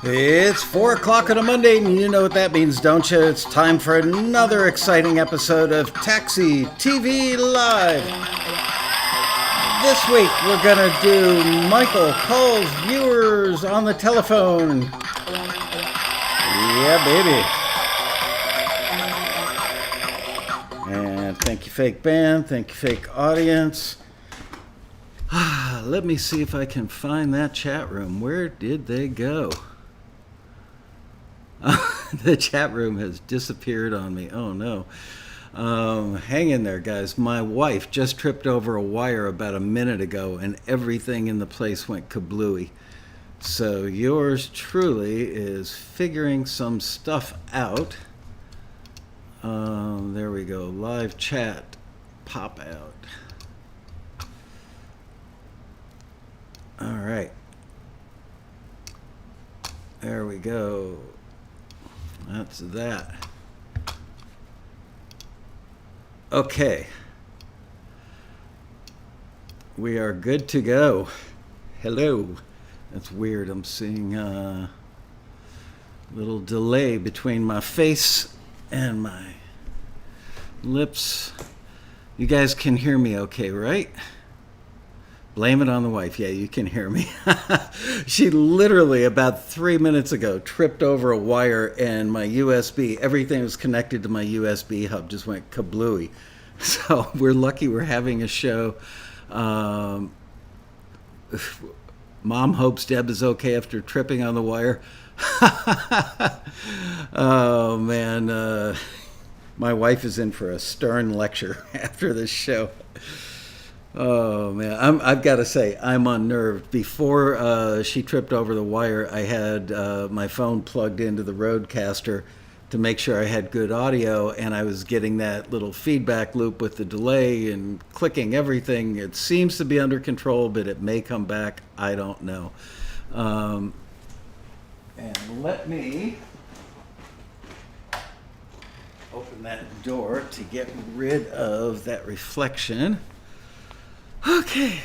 It's 4 o'clock on a Monday, and you know what that means, don't you? It's time for another exciting episode of TAXITV Live. This week, we're going to do Michael calls viewers on the telephone. Yeah, baby. And thank you, fake band. Thank you, fake audience. Let me see if I can find that chat room. Where did they go? The chat room has disappeared on me. Oh no. Hang in there, guys. My wife just tripped over a wire about a minute ago and everything in the place went kablooey. So yours truly is figuring some stuff out. There we go. Live chat. Pop out. All right. There we go. That's that. Okay. We are good to go. Hello. That's weird. I'm seeing a little delay between my face and my lips. You guys can hear me okay, right? Blame it on the wife. Yeah, you can hear me. She literally about 3 minutes ago tripped over a wire and my USB, everything was connected to my USB hub just went kablooey. So we're lucky we're having a show. Mom hopes Deb is okay after tripping on the wire. Oh, man. My wife is in for a stern lecture after this show. Oh, man. I've got to say, I'm unnerved. Before she tripped over the wire, I had my phone plugged into the Rodecaster to make sure I had good audio, and I was getting that little feedback loop with the delay and clicking everything. It seems to be under control, but it may come back. I don't know. And let me open that door to get rid of that reflection. Okay.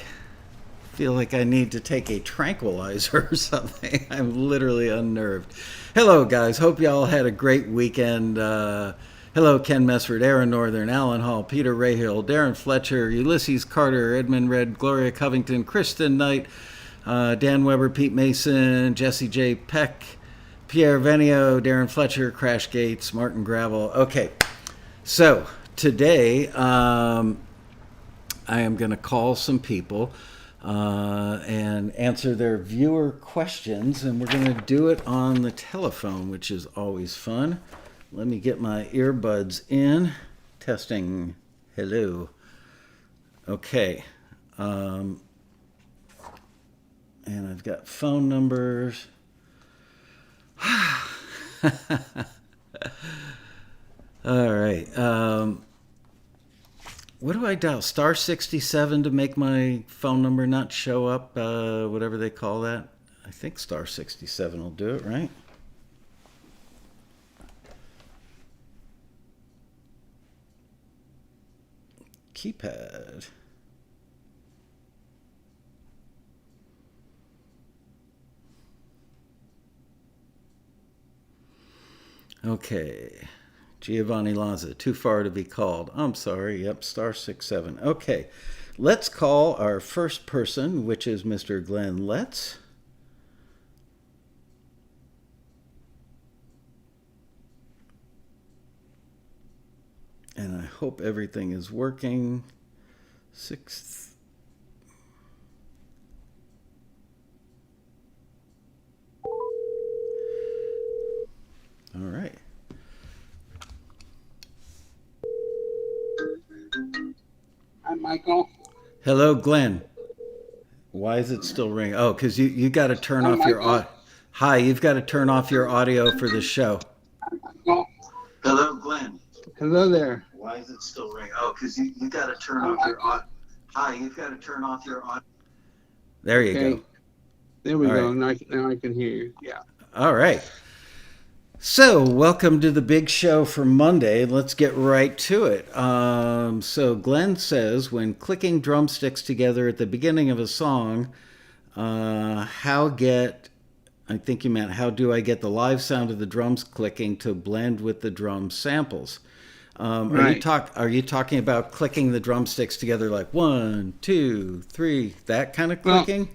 Feel like I need to take a tranquilizer or something. I'm literally unnerved. Hello, guys. Hope y'all had a great weekend. Hello, Ken Messford, Aaron Northern, Alan Hall, Peter Rahill, Darren Fletcher, Ulysses Carter, Edmund Red, Gloria Covington, Kristen Knight, Dan Weber, Pete Mason, Jesse J. Peck, Pierre Venio, Darren Fletcher, Crash Gates, Martin Gravel. Okay. So, today, I am going to call some people and answer their viewer questions, and we're going to do it on the telephone, which is always fun. Let me get my earbuds in. Testing. Hello. Okay. And I've got phone numbers. All right. What do I dial? Star 67 to make my phone number not show up, whatever they call that. I think star 67 will do it, right? Keypad. Okay. Giovanni Lanza, too far to be called. I'm sorry. Yep, star 67. Okay, let's call our first person, which is Mr. Glenn Letts. And I hope everything is working. All right. Hi, Michael. Hello, Glenn. Why is it still ringing? Oh, because you got to turn off your audio. Hi, you've got to turn off your audio for the show. Michael. Hello, Glenn. Hello there. Why is it still ringing? Oh, because you got to turn off your audio. Hi, you've got to turn off your audio. There you go. There we All go. right. Now I can hear you. Yeah. All right. So, welcome to the big show for Monday. Let's get right to it. So, Glenn says, when clicking drumsticks together at the beginning of a song, I think you meant how do I get the live sound of the drums clicking to blend with the drum samples? Right. Are you talking about clicking the drumsticks together like 1, 2, 3, that kind of Well, clicking?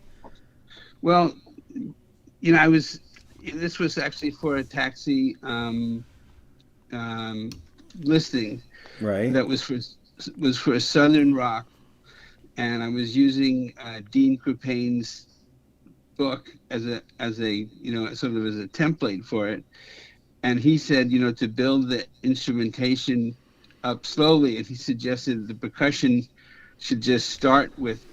well, this was actually for a taxi um, listing Right. that was for Southern Rock, and I was using Dean Crupain's book as a sort of as a template for it. And he said, to build the instrumentation up slowly, and he suggested the percussion should just start with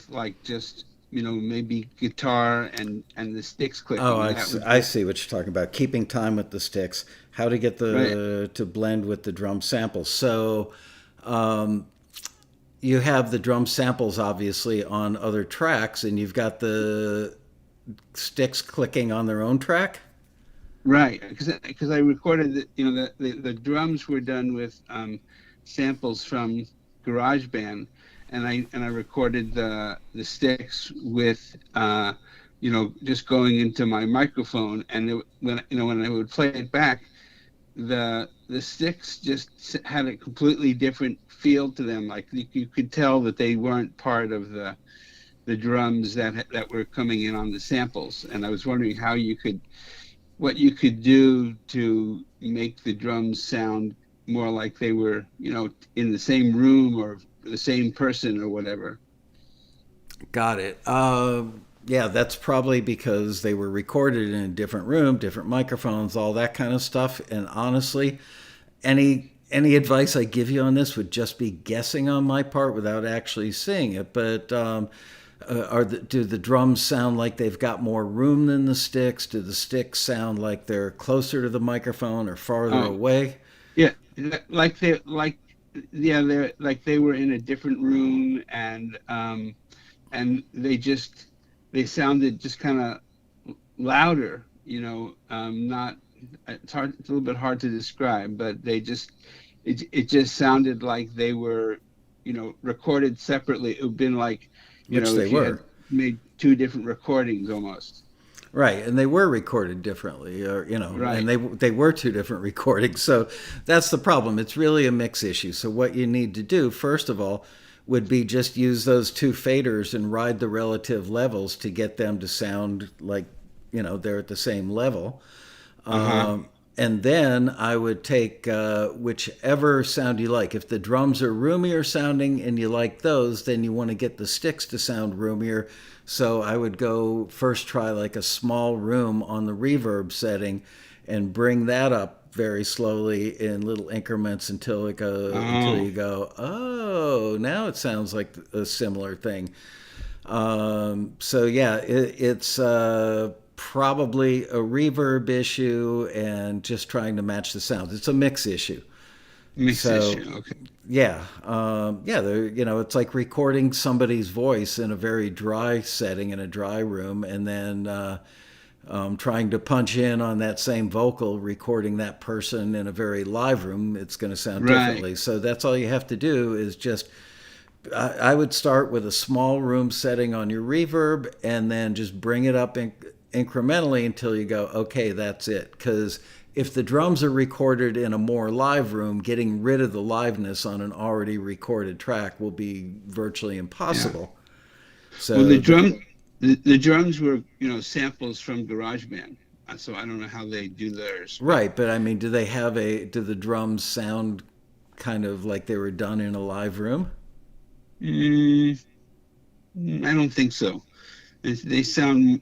like just maybe guitar and the sticks Oh, clicking. That would I be see what you're talking about. Keeping time with the sticks. How to get right. the to blend with the drum samples. So, um, you have the drum samples obviously on other tracks, and you've got the sticks clicking on their own track. Right, because I recorded that the drums were done with samples from GarageBand, and I recorded the sticks with just going into my microphone, and when I would play it back, the sticks just had a completely different feel to them. Like you could tell that they weren't part of the drums that were coming in on the samples, and I was wondering what you could do to make the drums sound more like they were, in the same room or the same person or whatever. Got it. Yeah, that's probably because they were recorded in a different room, different microphones, all that kind of stuff. And honestly, any advice I give you on this would just be guessing on my part without actually seeing it. But do the drums sound like they've got more room than the sticks? Do the sticks sound like they're closer to the microphone or farther Oh, away? yeah, they're like they were in a different room, and they sounded just kind of louder, not it's a little bit hard to describe, but it just sounded like they were, recorded separately. It would have been like, Which they if you had were. made two different recordings almost. Right, and they were recorded differently, or and Right. they were two different recordings. So that's the problem. It's really a mix issue. So what you need to do, first of all, would be just use those two faders and ride the relative levels to get them to sound like they're at the same level. Uh-huh. And then I would take whichever sound you like. If the drums are roomier sounding and you like those, then you want to get the sticks to sound roomier. So I would go first try like a small room on the reverb setting and bring that up very slowly in little increments until Oh, you go, oh, now it sounds like a similar thing. So yeah, it's probably a reverb issue and just trying to match the sound. It's a mix issue. mix So issue. Okay. yeah, it's like recording somebody's voice in a very dry setting in a dry room, and then trying to punch in on that same vocal, recording that person in a very live room. It's going to sound Right. differently. So that's all you have to do is just I would start with a small room setting on your reverb and then just bring it up incrementally until you go, okay, that's it. Because if the drums are recorded in a more live room, getting rid of the liveness on an already recorded track will be virtually Yeah. impossible. Well, So the the drums were, samples from GarageBand. So I don't know how they do theirs, but right, but I mean, do the drums sound kind of like they were done in a live room? mm, I don't think so. They sound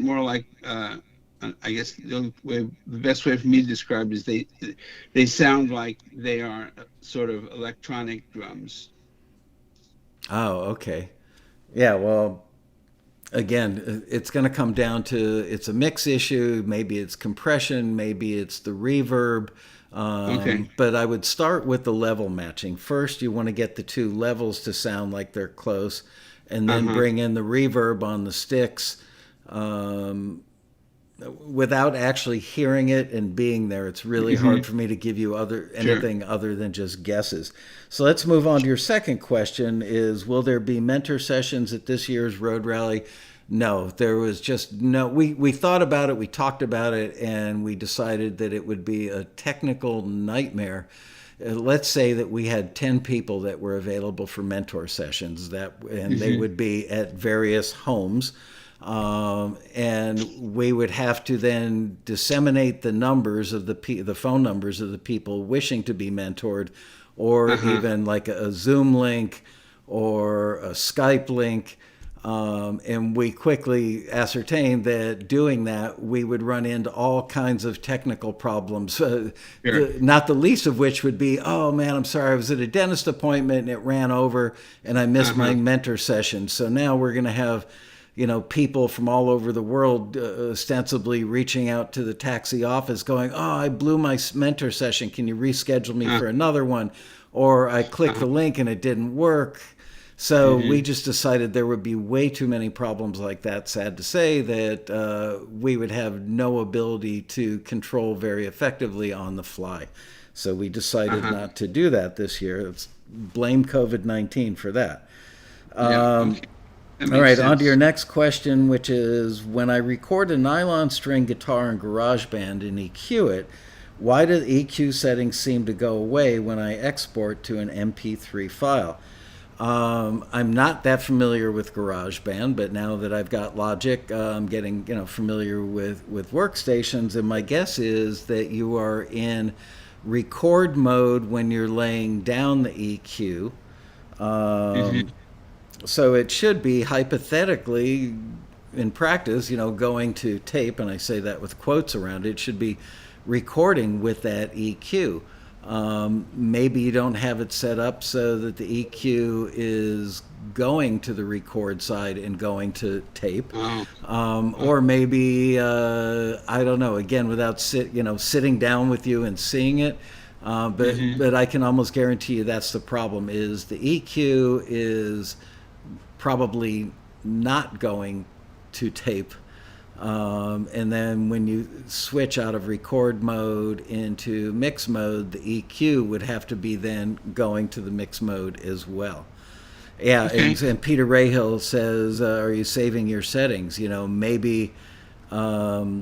more like, I guess the best way for me to describe it is they sound like they are sort of electronic drums. Oh, okay. Yeah, well, again, it's going to come down to it's a mix issue. Maybe it's compression, maybe it's the reverb. Okay. But I would start with the level matching. First, you want to get the two levels to sound like they're close, and then Uh-huh. bring in the reverb on the sticks. Um, Without actually hearing it and being there, it's really Hmm. hard for me to give you Sure. anything other than just guesses. So let's move on to your second question: Is will there be mentor sessions at this year's road rally? no, there was just no, we thought about it, we talked about it, and we decided that it would be a technical nightmare. Let's say that we had 10 people that were available for mentor sessions, and they would be at various homes. And we would have to then disseminate the numbers of the phone numbers of the people wishing to be mentored, or even like a Zoom link or a Skype link. And we quickly ascertained that doing that, we would run into all kinds of technical problems, Sure. not the least of which would be, oh man, I'm sorry, I was at a dentist appointment and it ran over and I missed my mentor session. So now we're going to have, people from all over the world ostensibly reaching out to the taxi office going, oh, I blew my mentor session. Can you reschedule me for another one? Or I clicked the link and it didn't work. So we just decided there would be way too many problems like that, sad to say, that we would have no ability to control very effectively on the fly. So we decided not to do that this year. Let's blame COVID-19 for that. All right, on to your next question, which is, when I record a nylon string guitar in GarageBand and EQ it, why do the EQ settings seem to go away when I export to an MP3 file? I'm not that familiar with GarageBand, but now that I've got Logic, I'm getting familiar with workstations, and my guess is that you are in record mode when you're laying down the EQ. So it should be hypothetically, in practice, going to tape, and I say that with quotes around it, should be recording with that EQ. Maybe you don't have it set up so that the EQ is going to the record side and going to tape. Or maybe, I don't know, again, without sitting down with you and seeing it. But I can almost guarantee you that's the problem, is the EQ is probably not going to tape. And then when you switch out of record mode into mix mode, the EQ would have to be then going to the mix mode as well. Yeah, and Peter Rahill says, are you saving your settings? Maybe you're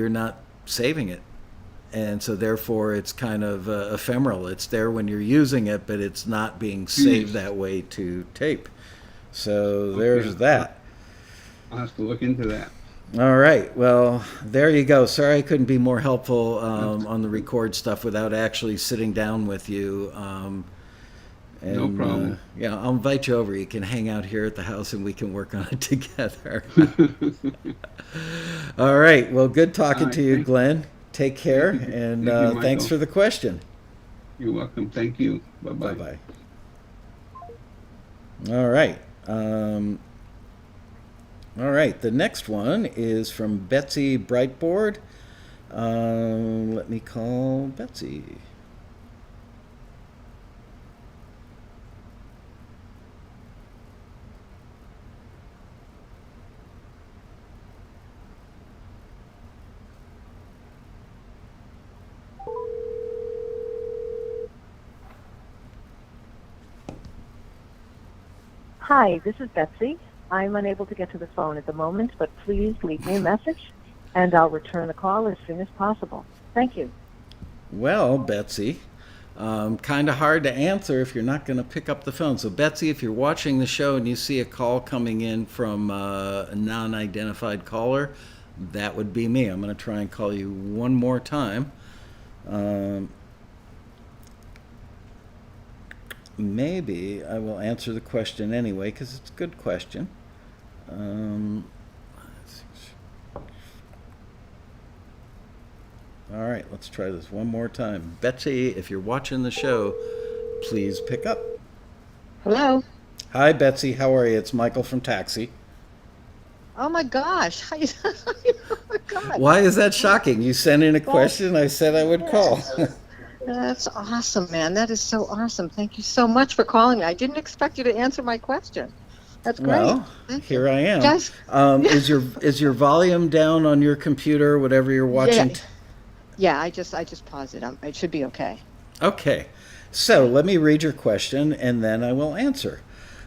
not saving it. And so therefore it's kind of ephemeral. It's there when you're using it, but it's not being saved that way to tape. So there's that. I'll have to look into that. All right. Well, there you go. Sorry I couldn't be more helpful on the record stuff without actually sitting down with you. No problem. I'll invite you over. You can hang out here at the house and we can work on it together. All right. Well, good talking to you, Glenn. Take care. And thanks for the question. You're welcome. Thank you. Bye-bye. Bye-bye. All right. All right, the next one is from Betsy Brightboard. Let me call Betsy. Hi, this is Betsy. I'm unable to get to the phone at the moment, but please leave me a message, and I'll return the call as soon as possible. Thank you. Well, Betsy, kind of hard to answer if you're not going to pick up the phone. So, Betsy, if you're watching the show and you see a call coming in from a non-identified caller, that would be me. I'm going to try and call you one more time. Maybe I will answer the question anyway, because it's a good question. All right, let's try this one more time. Betsy, if you're watching the show, please pick up. Hello. Hi, Betsy. How are you? It's Michael from Taxi. Oh my gosh. Oh my God. Why is that shocking? You sent in a question, I said I would call. That's awesome, man. That is so awesome. Thank you so much for calling me. I didn't expect you to answer my question. That's great. Well, here I am. Guys, is your volume down on your computer, whatever you're watching? Yeah, I just paused it. It should be okay. Okay. So let me read your question and then I will answer.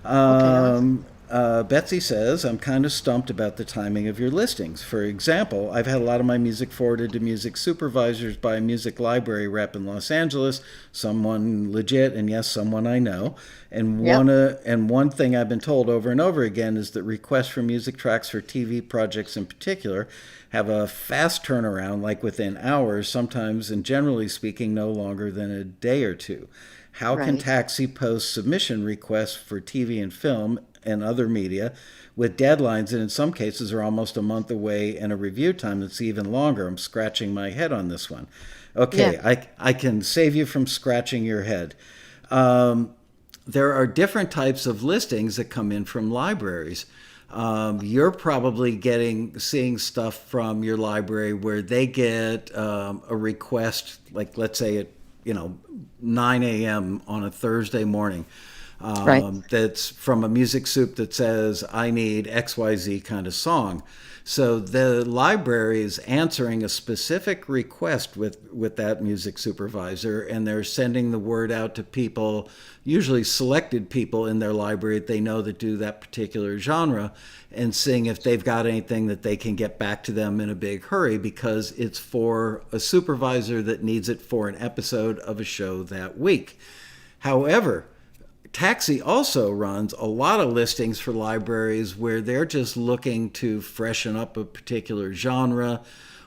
Okay. Betsy says, I'm kind of stumped about the timing of your listings. For example, I've had a lot of my music forwarded to music supervisors by a music library rep in Los Angeles, someone legit, and yes, someone I know. And one thing I've been told over and over again is that requests for music tracks for TV projects in particular have a fast turnaround, like within hours, sometimes, and generally speaking, no longer than a day or two. How can Right. Taxi post submission requests for TV and film and other media with deadlines that in some cases are almost a month away and a review time that's even longer? I'm scratching my head on this one. Okay, Yeah. I can save you from scratching your head. There are different types of listings that come in from libraries. You're probably seeing stuff from your library where they get a request, like let's say at 9 a.m. on a Thursday morning. Right. That's from a music soup that says, I need XYZ kind of song. So the library is answering a specific request with that music supervisor, and they're sending the word out to people, usually selected people in their library that they know that do that particular genre, and seeing if they've got anything that they can get back to them in a big hurry because it's for a supervisor that needs it for an episode of a show that week. However, Taxi also runs a lot of listings for libraries where they're just looking to freshen up a particular genre,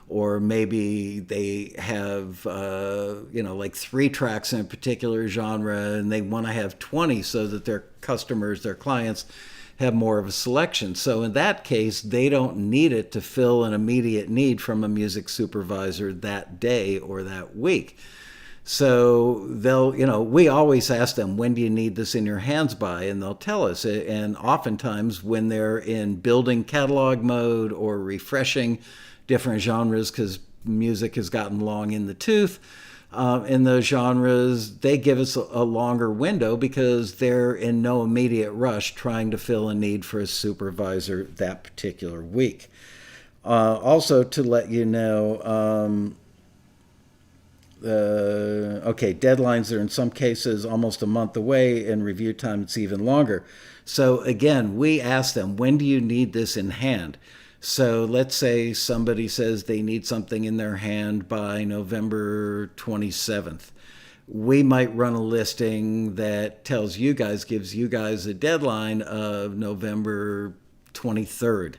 or maybe they have, like 3 tracks in a particular genre and they want to have 20 so that their customers, their clients, have more of a selection. So in that case, they don't need it to fill an immediate need from a music supervisor that day or that week. So we always ask them, when do you need this in your hands by? And they'll tell us. And oftentimes when they're in building catalog mode or refreshing different genres because music has gotten long in the tooth, in those genres, they give us a longer window because they're in no immediate rush trying to fill a need for a supervisor that particular week. Also, to let you know, deadlines are in some cases almost a month away, and review time it's even longer. So again, we ask them, when do you need this in hand? So let's say somebody says they need something in their hand by November 27th. We might run a listing that gives you guys a deadline of November 23rd.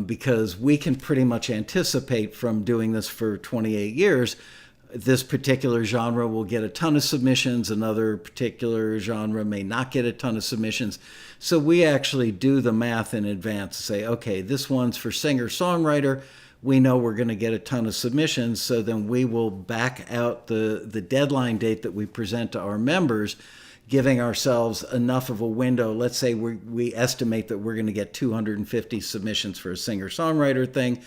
Because we can pretty much anticipate from doing this for 28 years, this particular genre will get a ton of submissions, another particular genre may not get a ton of submissions. So we actually do the math in advance, say, okay, this one's for singer-songwriter. We know we're going to get a ton of submissions, so then we will back out the deadline date that we present to our members, giving ourselves enough of a window. Let's say we estimate that we're going to get 250 submissions for a singer-songwriter thing.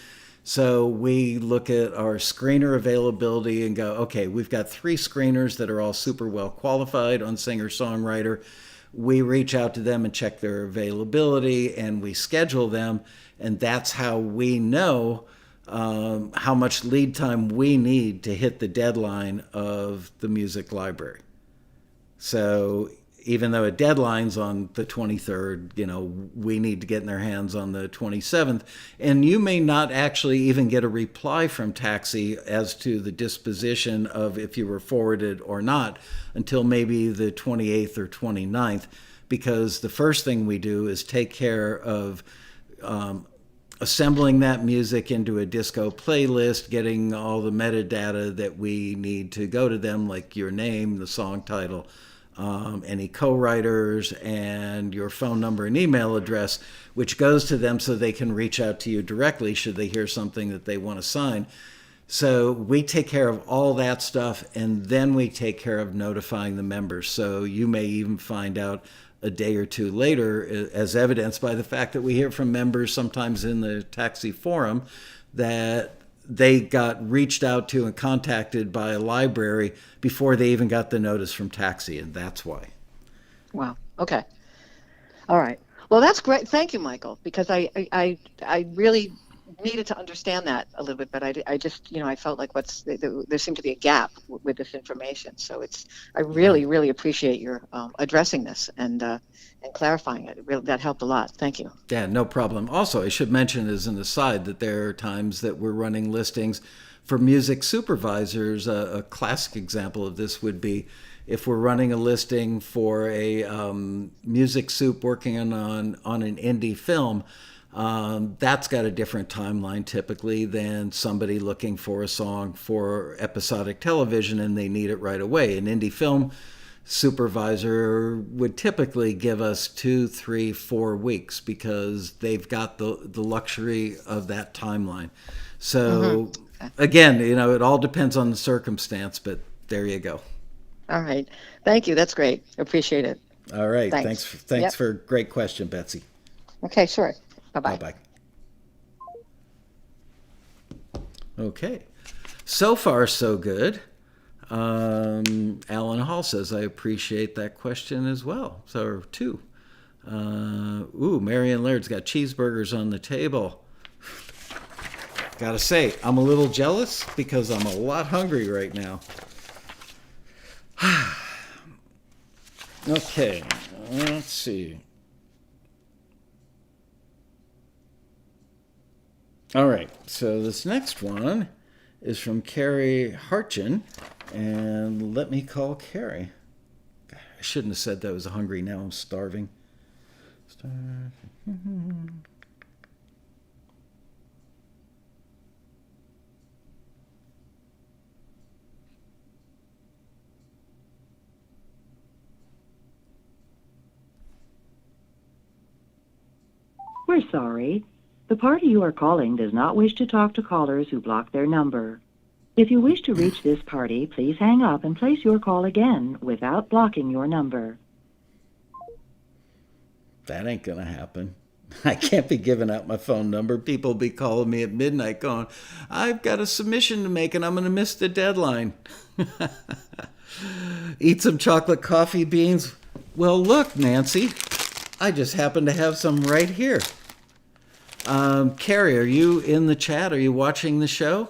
So we look at our screener availability and go, okay, we've got 3 screeners that are all super well qualified on singer-songwriter. We reach out to them and check their availability, and we schedule them, and that's how we know how much lead time we need to hit the deadline of the music library. So even though a deadline's on the 23rd, we need to get in their hands on the 27th. And you may not actually even get a reply from Taxi as to the disposition of if you were forwarded or not until maybe the 28th or 29th, because the first thing we do is take care of assembling that music into a disco playlist, getting all the metadata that we need to go to them, like your name, the song title, any co-writers, and your phone number and email address, which goes to them so they can reach out to you directly should they hear something that they want to sign. So we take care of all that stuff, and then we take care of notifying the members. So you may even find out a day or two later, as evidenced by the fact that we hear from members sometimes in the Taxi forum that they got reached out to and contacted by a library before they even got the notice from Taxi, and that's why. Wow. Okay. All right. Well, that's great. Thank you, Michael, because I really needed to understand that a little bit, but I just, I felt like there seemed to be a gap with this information. So I really, really appreciate your addressing this and clarifying it. That helped a lot. Thank you. Yeah, no problem. Also, I should mention as an aside that there are times that we're running listings for music supervisors. A classic example of this would be if we're running a listing for a music soup working on an indie film. That's got a different timeline typically than somebody looking for a song for episodic television and they need it right away. An indie film supervisor would typically give us 2, 3, 4 weeks because they've got the luxury of that timeline. So again, it all depends on the circumstance, but there you go. All right. Thank you. That's great. Appreciate it. All right. Thanks. Thanks for a great question, Betsy. Okay, sure. Bye-bye. Bye-bye. Okay. So far, so good. Alan Hall says, I appreciate that question as well. So, 2. Marion Laird's got cheeseburgers on the table. Gotta say, I'm a little jealous because I'm a lot hungry right now. Okay, let's see. All right, so this next one is from Carrie Harchin, and let me call Carrie. I shouldn't have said that I was hungry. Now I'm starving. We're sorry. The party you are calling does not wish to talk to callers who block their number. If you wish to reach this party, please hang up and place your call again without blocking your number. That ain't gonna happen. I can't be giving out my phone number. People be calling me at midnight going, I've got a submission to make and I'm gonna miss the deadline. Eat some chocolate coffee beans. Well, look, Nancy, I just happen to have some right here. Carrie, are you in the chat? Are you watching the show?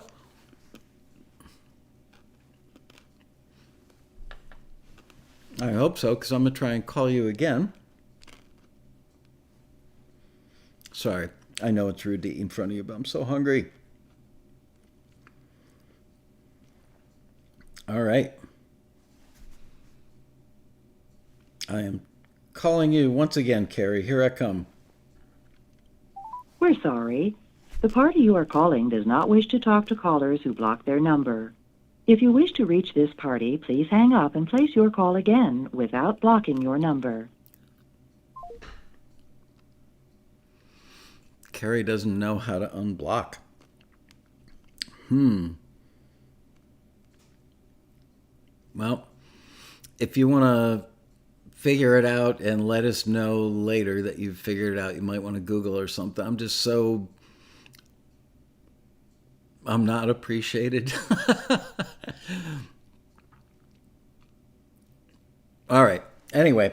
I hope so, because I'm going to try and call you again. Sorry, I know it's rude to eat in front of you, but I'm so hungry. All right. I am calling you once again, Carrie. Here I come. We're sorry. The party you are calling does not wish to talk to callers who block their number. If you wish to reach this party, please hang up and place your call again without blocking your number. Carrie doesn't know how to unblock. Well, if you want to figure it out and let us know later that you've figured it out, you might want to Google or something. I'm not appreciated. All right. Anyway,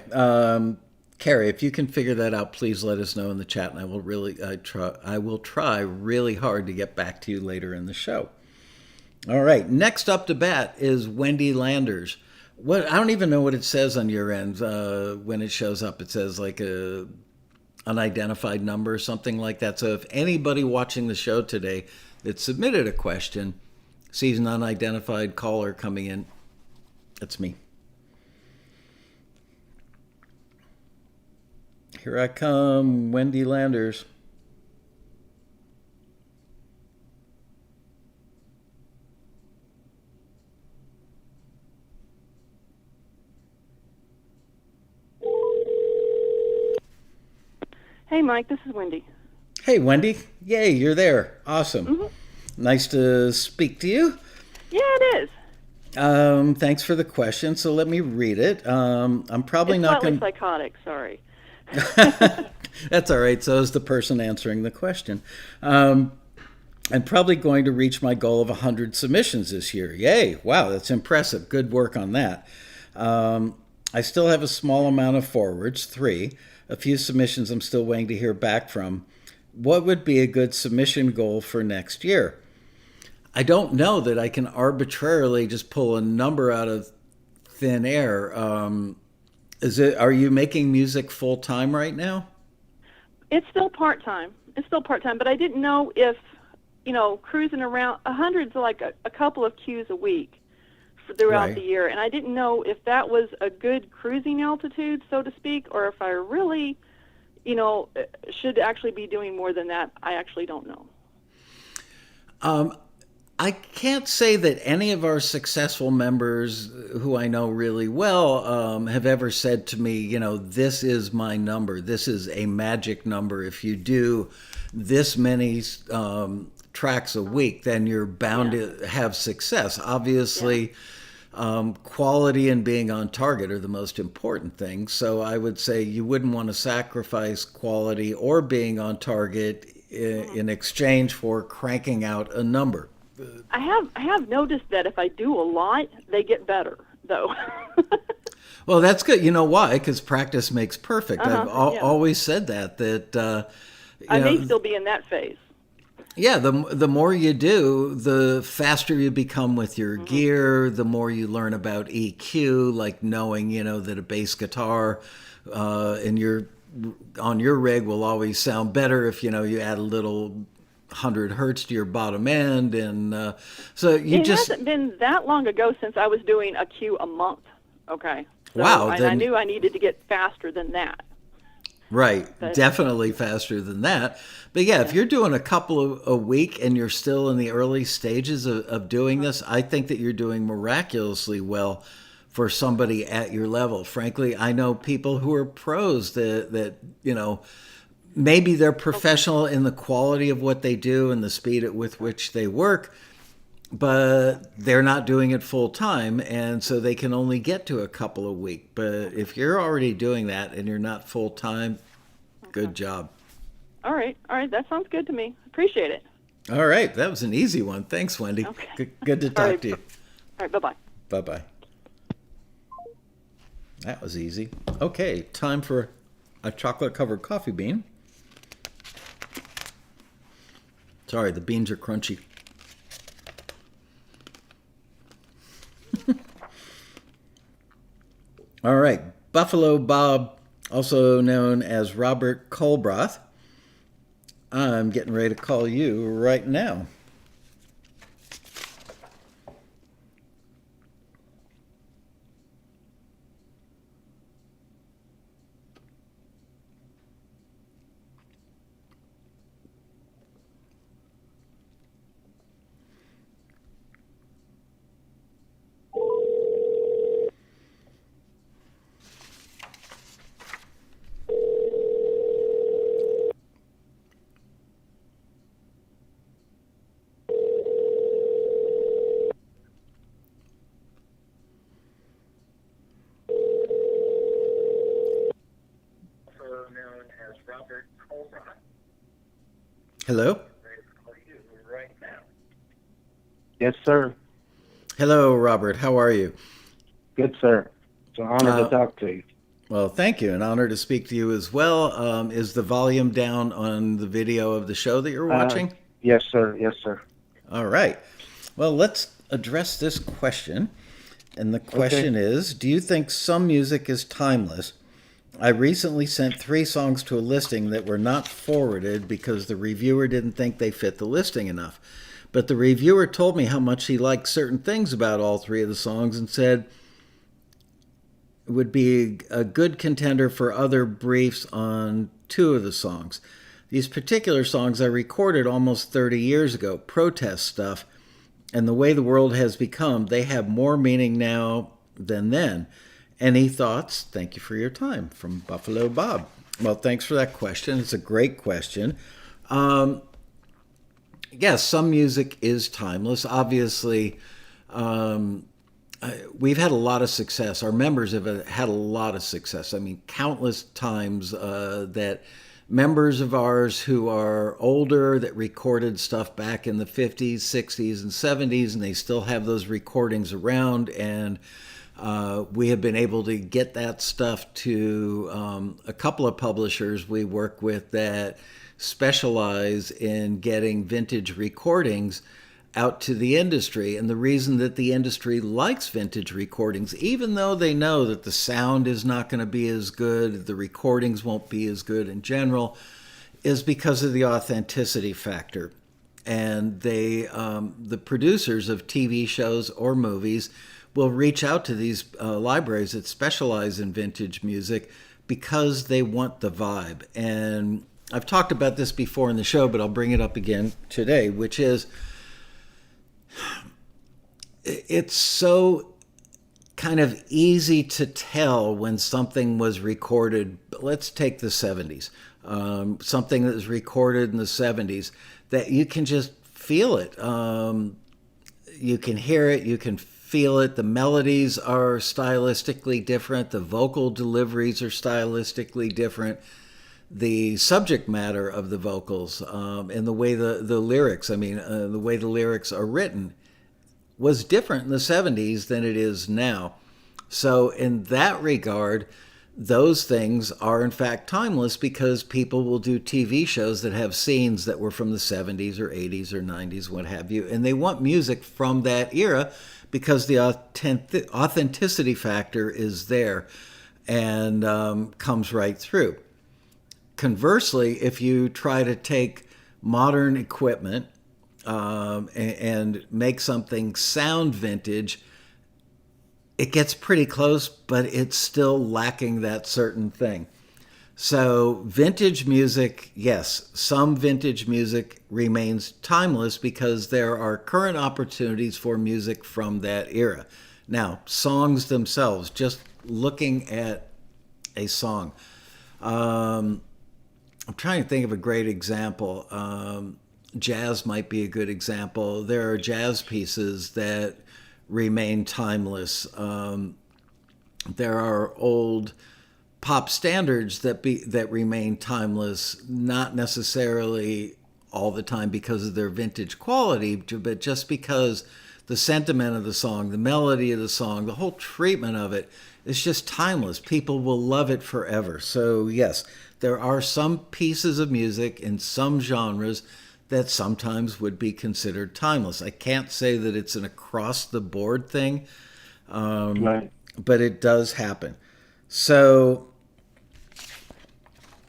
Carrie, if you can figure that out, please let us know in the chat, and I will try really hard to get back to you later in the show. All right. Next up to bat is Wendy Landers. I don't even know what it says on your end when it shows up. It says like a unidentified number or something like that. So if anybody watching the show today that submitted a question sees an unidentified caller coming in, that's me. Here I come, Wendy Landers. Hey, Mike, this is Wendy. Hey, Wendy. Yay, you're there. Awesome. Mm-hmm. Nice to speak to you. Yeah, it is. Thanks for the question. So let me read it. I'm probably not going to... psychotic, sorry. That's all right. So is the person answering the question. I'm probably going to reach my goal of 100 submissions this year. Yay. Wow, that's impressive. Good work on that. I still have a small amount of forwards, 3. A few submissions I'm still waiting to hear back from. what would be a good submission goal for next year? I don't know that I can arbitrarily just pull a number out of thin air. Are you making music full time right now? It's still part-time. But I didn't know if, cruising around, 100's like a couple of cues a week throughout the year. And I didn't know if that was a good cruising altitude, so to speak, or if I really, should actually be doing more than that. I actually don't know. I can't say that any of our successful members who I know really well have ever said to me, this is my number. This is a magic number. If you do this many tracks a week, then you're bound to have success. Obviously, quality and being on target are the most important things. So I would say you wouldn't want to sacrifice quality or being on target in exchange for cranking out a number. I have noticed that if I do a lot, they get better, though. Well, that's good. You know why? Because practice makes perfect. I've always said that I may still be in that phase. Yeah, the more you do, the faster you become with your gear, the more you learn about EQ, like knowing, that a bass guitar on your rig will always sound better if, you add a little 100 hertz to your bottom end. And so you It hasn't been that long ago since I was doing a cue a month. Okay. So, wow. And I knew I needed to get faster than that. Right. Definitely faster than that. But if you're doing a couple a week and you're still in the early stages of doing this, I think that you're doing miraculously well for somebody at your level. Frankly, I know people who are pros that maybe they're professional in the quality of what they do and the speed with which they work, but they're not doing it full time, and so they can only get to a couple a week. But if you're already doing that and you're not full time, good job. All right. That sounds good to me. Appreciate it. All right. That was an easy one. Thanks, Wendy. Okay. Good to talk to you. All right. Bye-bye. Bye-bye. That was easy. Okay. Time for a chocolate-covered coffee bean. Sorry, the beans are crunchy. All right, Buffalo Bob, also known as Robert Colbroth. I'm getting ready to call you right now. Hello? Yes, sir. Hello, Robert. How are you? Good, sir. It's an honor to talk to you. Well, thank you. An honor to speak to you as well. Is the volume down on the video of the show that you're watching? Yes, sir. Yes, sir. All right. Well, let's address this question. And the question is, do you think some music is timeless? I recently sent 3 songs to a listing that were not forwarded because the reviewer didn't think they fit the listing enough. But the reviewer told me how much he liked certain things about all 3 of the songs and said it would be a good contender for other briefs on 2 of the songs. These particular songs I recorded almost 30 years ago, protest stuff, and the way the world has become, they have more meaning now than then. Any thoughts? Thank you for your time. From Buffalo Bob. Well, thanks for that question. It's a great question. Yes, some music is timeless. Obviously, we've had a lot of success. Our members have had a lot of success. I mean, countless times that members of ours who are older that recorded stuff back in the 50s, 60s, and 70s, and they still have those recordings around, and we have been able to get that stuff to a couple of publishers we work with that specialize in getting vintage recordings out to the industry. And the reason that the industry likes vintage recordings, even though they know that the sound is not going to be as good, the recordings won't be as good in general, is because of the authenticity factor. And the producers of TV shows or movies will reach out to these libraries that specialize in vintage music because they want the vibe. And I've talked about this before in the show, but I'll bring it up again today, which is it's so kind of easy to tell when something was recorded. Let's take the 70s. Something that was recorded in the 70s, that you can just feel it. You can hear it, you can feel it. The melodies are stylistically different. The vocal deliveries are stylistically different. The subject matter of the vocals and the way the lyrics, the way the lyrics are written was different in the 70s than it is now. So in that regard, those things are in fact timeless because people will do TV shows that have scenes that were from the 70s or 80s or 90s, what have you, and they want music from that era because the authenticity factor is there and comes right through. Conversely, if you try to take modern equipment and make something sound vintage, it gets pretty close, but it's still lacking that certain thing. So vintage music, yes, some vintage music remains timeless because there are current opportunities for music from that era. Now, songs themselves, just looking at a song. I'm trying to think of a great example. Jazz might be a good example. There are jazz pieces that remain timeless. There are old pop standards that remain timeless, not necessarily all the time because of their vintage quality, but just because the sentiment of the song, the melody of the song, the whole treatment of it is just timeless. People will love it forever. So yes, there are some pieces of music in some genres that sometimes would be considered timeless. I can't say that it's an across-the-board thing, Right. but it does happen. So,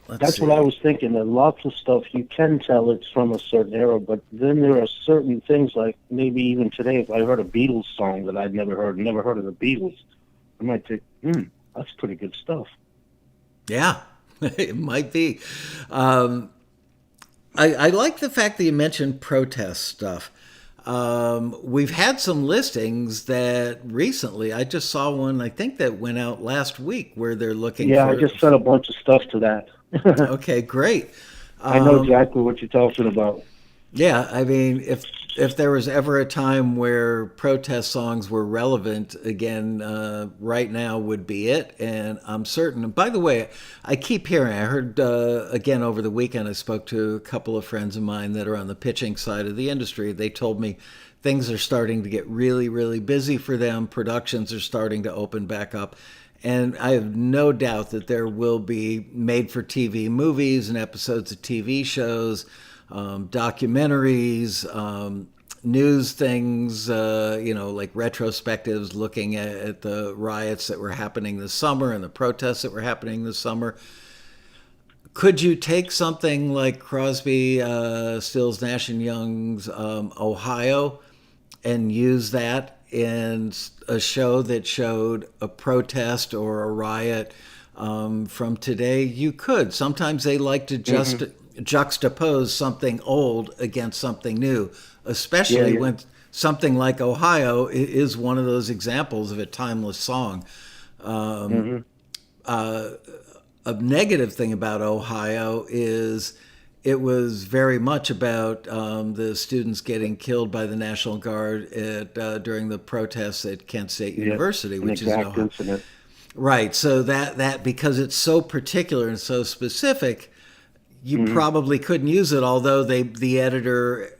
That's what I was thinking. That lots of stuff you can tell it's from a certain era, but then there are certain things like maybe even today, if I heard a Beatles song that I'd never heard of the Beatles, I might think, that's pretty good stuff. Yeah, it might be. I like the fact that you mentioned protest stuff. We've had some listings that recently, I just saw one, I think that went out last week, where they're looking for... Yeah, I just sent a bunch of stuff to that. Okay, great. I know exactly what you're talking about. Yeah, I mean, if there was ever a time where protest songs were relevant, again, right now would be it. And I'm certain. And by the way, I keep hearing, I heard, again, over the weekend, I spoke to a couple of friends of mine that are on the pitching side of the industry. They told me things are starting to get really, really busy for them. Productions are starting to open back up. And I have no doubt that there will be made-for-TV movies and episodes of TV shows, documentaries, news things, like retrospectives looking at the riots that were happening this summer and the protests that were happening this summer. Could you take something like Crosby, Stills, Nash & Young's Ohio and use that in a show that showed a protest or a riot from today? You could. Sometimes they like to just juxtapose something old against something new, especially when something like Ohio is one of those examples of a timeless song. A negative thing about Ohio is it was very much about the students getting killed by the National Guard during the protests at Kent State University, which is Ohio. Incident. Right. So that because it's so particular and so specific, you probably couldn't use it, although the editor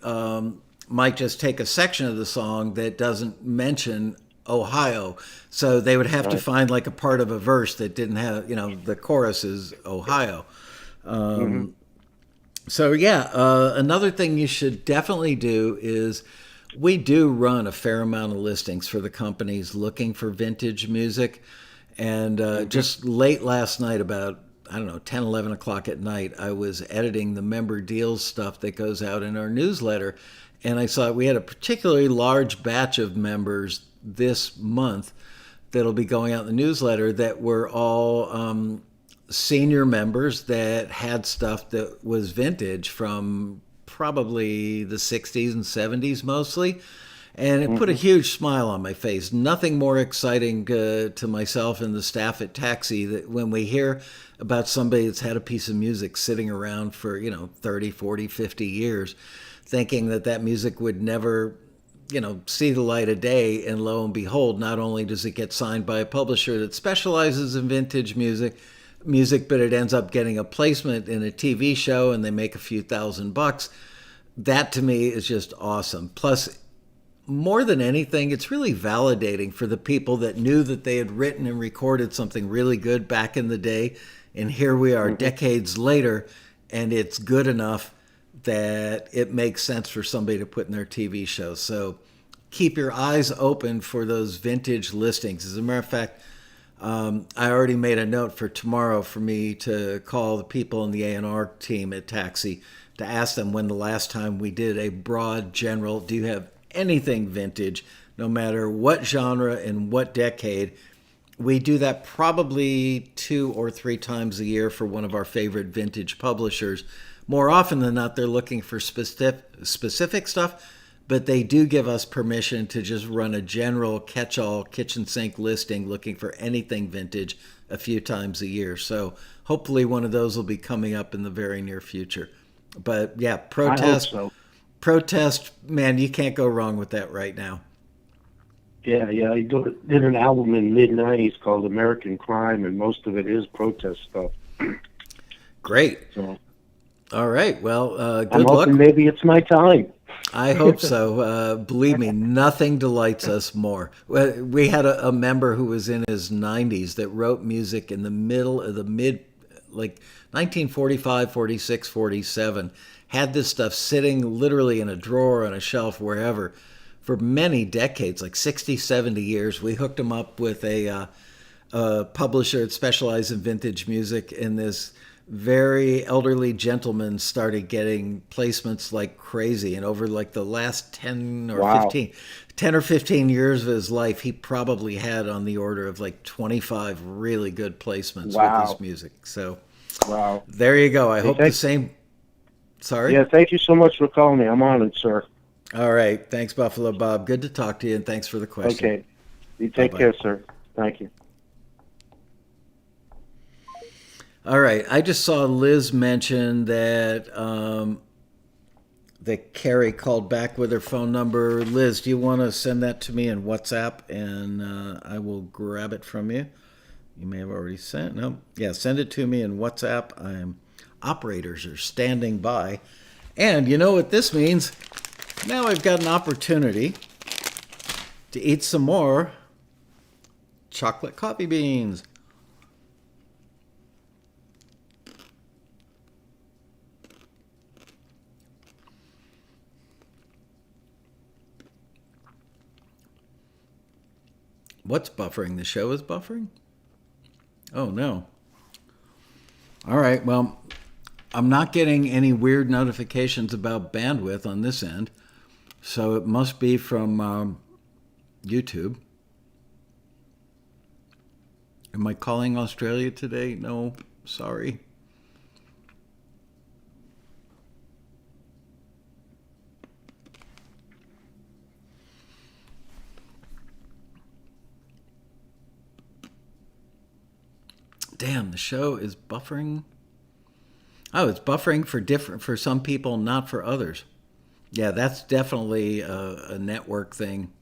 might just take a section of the song that doesn't mention Ohio. So they would have to find like a part of a verse that didn't have, the chorus is Ohio. So yeah, another thing you should definitely do is we do run a fair amount of listings for the companies looking for vintage music. And just late last night, about, I don't know, 10, 11 o'clock at night, I was editing the member deals stuff that goes out in our newsletter. And I saw we had a particularly large batch of members this month that'll be going out in the newsletter that were all senior members that had stuff that was vintage from probably the 60s and 70s mostly. And it put a huge smile on my face. Nothing more exciting to myself and the staff at Taxi that when we hear about somebody that's had a piece of music sitting around for, 30, 40, 50 years, thinking that that music would never, see the light of day. And lo and behold, not only does it get signed by a publisher that specializes in vintage music, but it ends up getting a placement in a TV show and they make a few $1,000. That to me is just awesome. Plus, more than anything, it's really validating for the people that knew that they had written and recorded something really good back in the day. And here we are decades later, and it's good enough that it makes sense for somebody to put in their TV show. So keep your eyes open for those vintage listings. As a matter of fact, I already made a note for tomorrow for me to call the people in the A&R team at Taxi to ask them when the last time we did a broad general, do you have anything vintage, no matter what genre and what decade. We do that probably 2 or 3 times a year for one of our favorite vintage publishers. More often than not, they're looking for specific stuff, but they do give us permission to just run a general catch-all kitchen sink listing looking for anything vintage a few times a year. So hopefully one of those will be coming up in the very near future. But yeah, protest. I hope so. Protest, man, you can't go wrong with that right now. Yeah. I did an album in mid-'90s called American Crime, and most of it is protest stuff. Great. So, all right. Well, good I'm luck. hoping maybe it's my time. I hope so. Believe me, nothing delights us more. We had a member who was in his 90s that wrote music in the middle of like 1945, 46, 47. Had this stuff sitting literally in a drawer on a shelf wherever for many decades, like 60, 70 years. We hooked him up with a publisher that specialized in vintage music, and this very elderly gentleman started getting placements like crazy. And over like the last 10 or 15 years of his life, he probably had on the order of like 25 really good placements with his music. So there you go. I hope the same. Sorry? Yeah, thank you so much for calling me. I'm honored, sir. All right. Thanks, Buffalo Bob. Good to talk to you, and thanks for the question. Okay. You take care, sir. Thank you. All right. I just saw Liz mention that that Carrie called back with her phone number. Liz, do you want to send that to me in WhatsApp, and I will grab it from you? You may have already sent. No. Yeah, send it to me in WhatsApp. Operators are standing by. And you know what this means? Now I've got an opportunity to eat some more chocolate coffee beans. What's buffering? The show is buffering? Oh, no. All right, well, I'm not getting any weird notifications about bandwidth on this end, so it must be from YouTube. Am I calling Australia today? No, sorry. Damn, the show is buffering. Oh, it's buffering for some people, not for others. Yeah, that's definitely a network thing.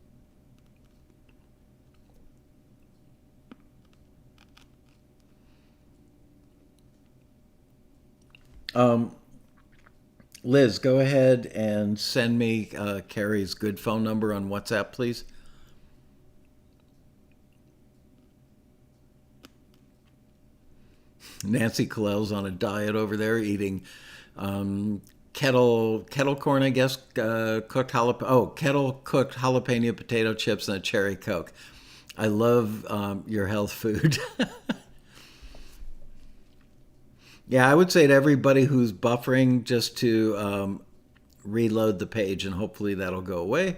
Liz, go ahead and send me Carrie's good phone number on WhatsApp, please. Nancy Kalel's on a diet over there, eating Kettle corn, I guess, cooked kettle cooked jalapeno potato chips and a cherry Coke. I love your health food. Yeah, I would say to everybody who's buffering just to reload the page, and hopefully that'll go away.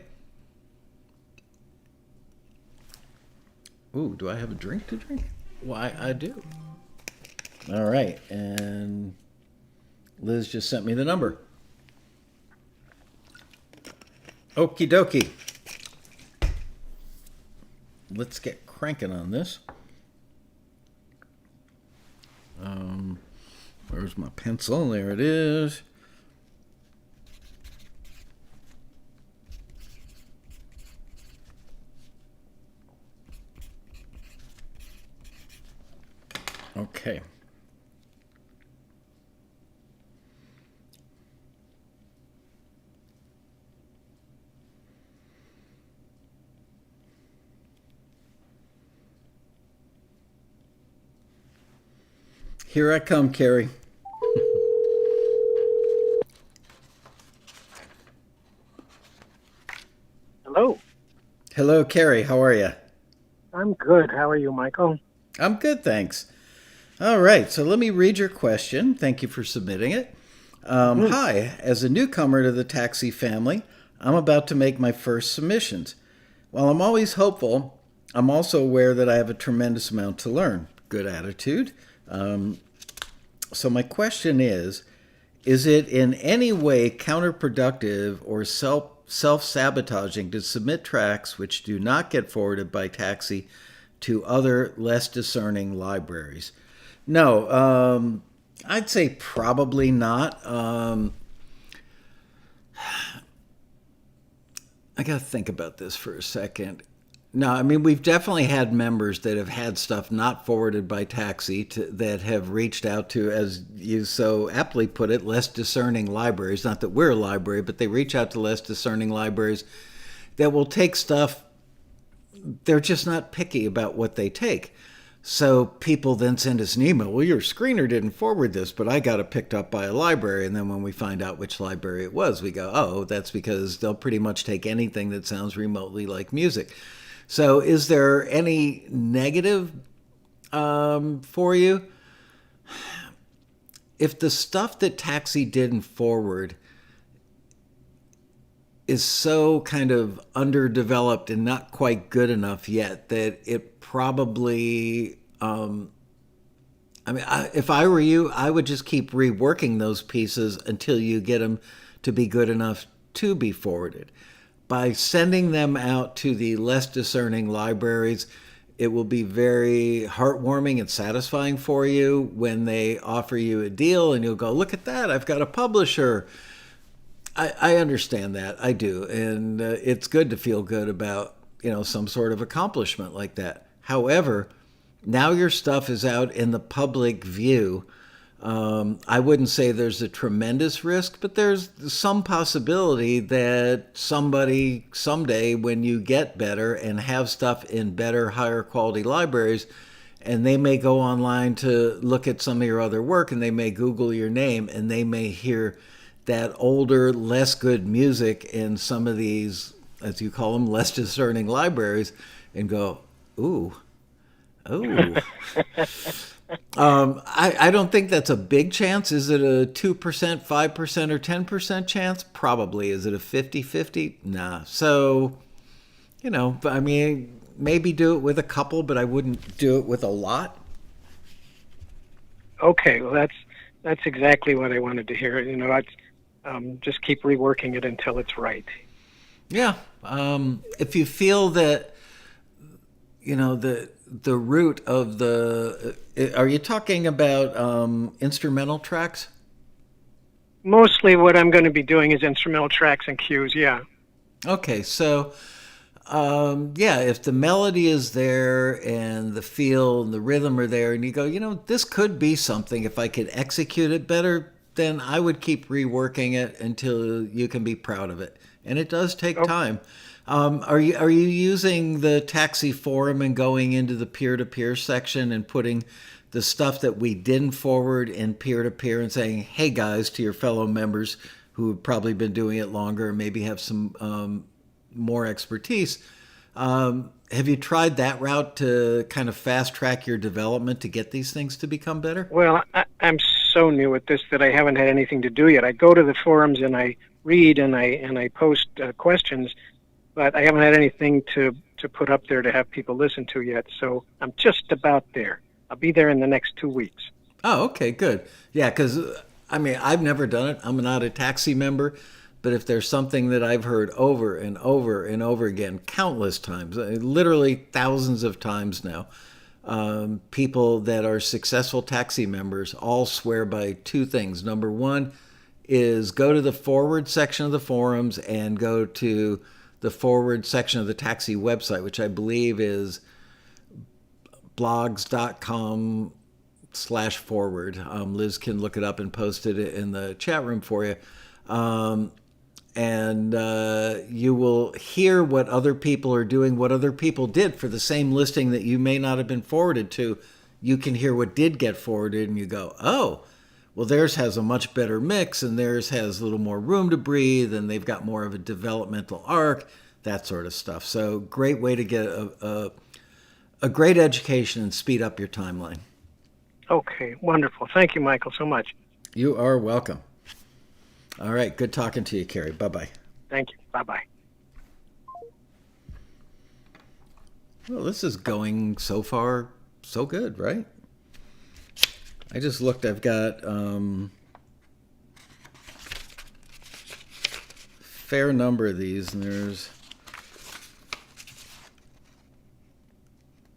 Ooh, do I have a drink to drink? Why, I do. All right, and Liz just sent me the number. Okie dokie. Let's get cranking on this. Where's my pencil? There it is. Okay. Here I come, Carrie. Hello. Hello, Carrie. How are you? I'm good. How are you, Michael? I'm good, thanks. All right, so let me read your question. Thank you for submitting it. Hi, as a newcomer to the Taxi family, I'm about to make my first submissions. While I'm always hopeful, I'm also aware that I have a tremendous amount to learn. Good attitude. So my question is it in any way counterproductive or self-sabotaging to submit tracks which do not get forwarded by Taxi to other less discerning libraries? No, I'd say probably not. I got to think about this for a second. No, I mean, we've definitely had members that have had stuff not forwarded by Taxi that have reached out to, as you so aptly put it, less discerning libraries. Not that we're a library, but they reach out to less discerning libraries that will take stuff. They're just not picky about what they take. So people then send us an email, well, your screener didn't forward this, but I got it picked up by a library. And then when we find out which library it was, we go, oh, that's because they'll pretty much take anything that sounds remotely like music. So is there any negative for you? If the stuff that Taxi didn't forward is so kind of underdeveloped and not quite good enough yet that it probably, if I were you, I would just keep reworking those pieces until you get them to be good enough to be forwarded. By sending them out to the less discerning libraries, it will be very heartwarming and satisfying for you when they offer you a deal and you'll go, look at that, I've got a publisher. I understand that, I do. And it's good to feel good about, some sort of accomplishment like that. However, now your stuff is out in the public view. I wouldn't say there's a tremendous risk, but there's some possibility that somebody someday, when you get better and have stuff in better, higher quality libraries, and they may go online to look at some of your other work and they may Google your name and they may hear that older, less good music in some of these, as you call them, less discerning libraries and go, ooh. I don't think that's a big chance. Is it a 2%, 5%, or 10% chance? Probably. Is it a 50-50? Nah. So, maybe do it with a couple, but I wouldn't do it with a lot. Okay, well, that's exactly what I wanted to hear. Just keep reworking it until it's right. Yeah. If you feel that, the root of are you talking about instrumental tracks? Mostly what I'm going to be doing is instrumental tracks and cues, yeah. Okay, so if the melody is there and the feel and the rhythm are there and you go, this could be something if I could execute it better, then I would keep reworking it until you can be proud of it. And it does take time. Are you using the Taxi forum and going into the peer-to-peer section and putting the stuff that we didn't forward in peer-to-peer and saying, hey guys, to your fellow members who have probably been doing it longer and maybe have some more expertise? Have you tried that route to kind of fast track your development to get these things to become better? Well, I'm so new at this that I haven't had anything to do yet. I go to the forums and I read and I post questions, but I haven't had anything to put up there to have people listen to yet. So I'm just about there. I'll be there in the next 2 weeks. Oh, okay, good. Yeah, because, I mean, I've never done it. I'm not a Taxi member. But if there's something that I've heard over and over and over again, countless times, literally thousands of times now, people that are successful Taxi members all swear by two things. Number one is go to the forward section of the forums and go to the forward section of the Taxi website, which I believe is blogs.com/forward. Liz can look it up and post it in the chat room for you. And you will hear what other people are doing, what other people did for the same listing that you may not have been forwarded to. You can hear what did get forwarded, and you go, oh, well, theirs has a much better mix, and theirs has a little more room to breathe, and they've got more of a developmental arc, that sort of stuff. So great way to get a great education and speed up your timeline. Okay, wonderful. Thank you, Michael, so much. You are welcome. All right. Good talking to you, Carrie. Bye-bye. Thank you. Bye-bye. Well, this is going so far so good, right? I just looked. I've got fair number of these, and there's...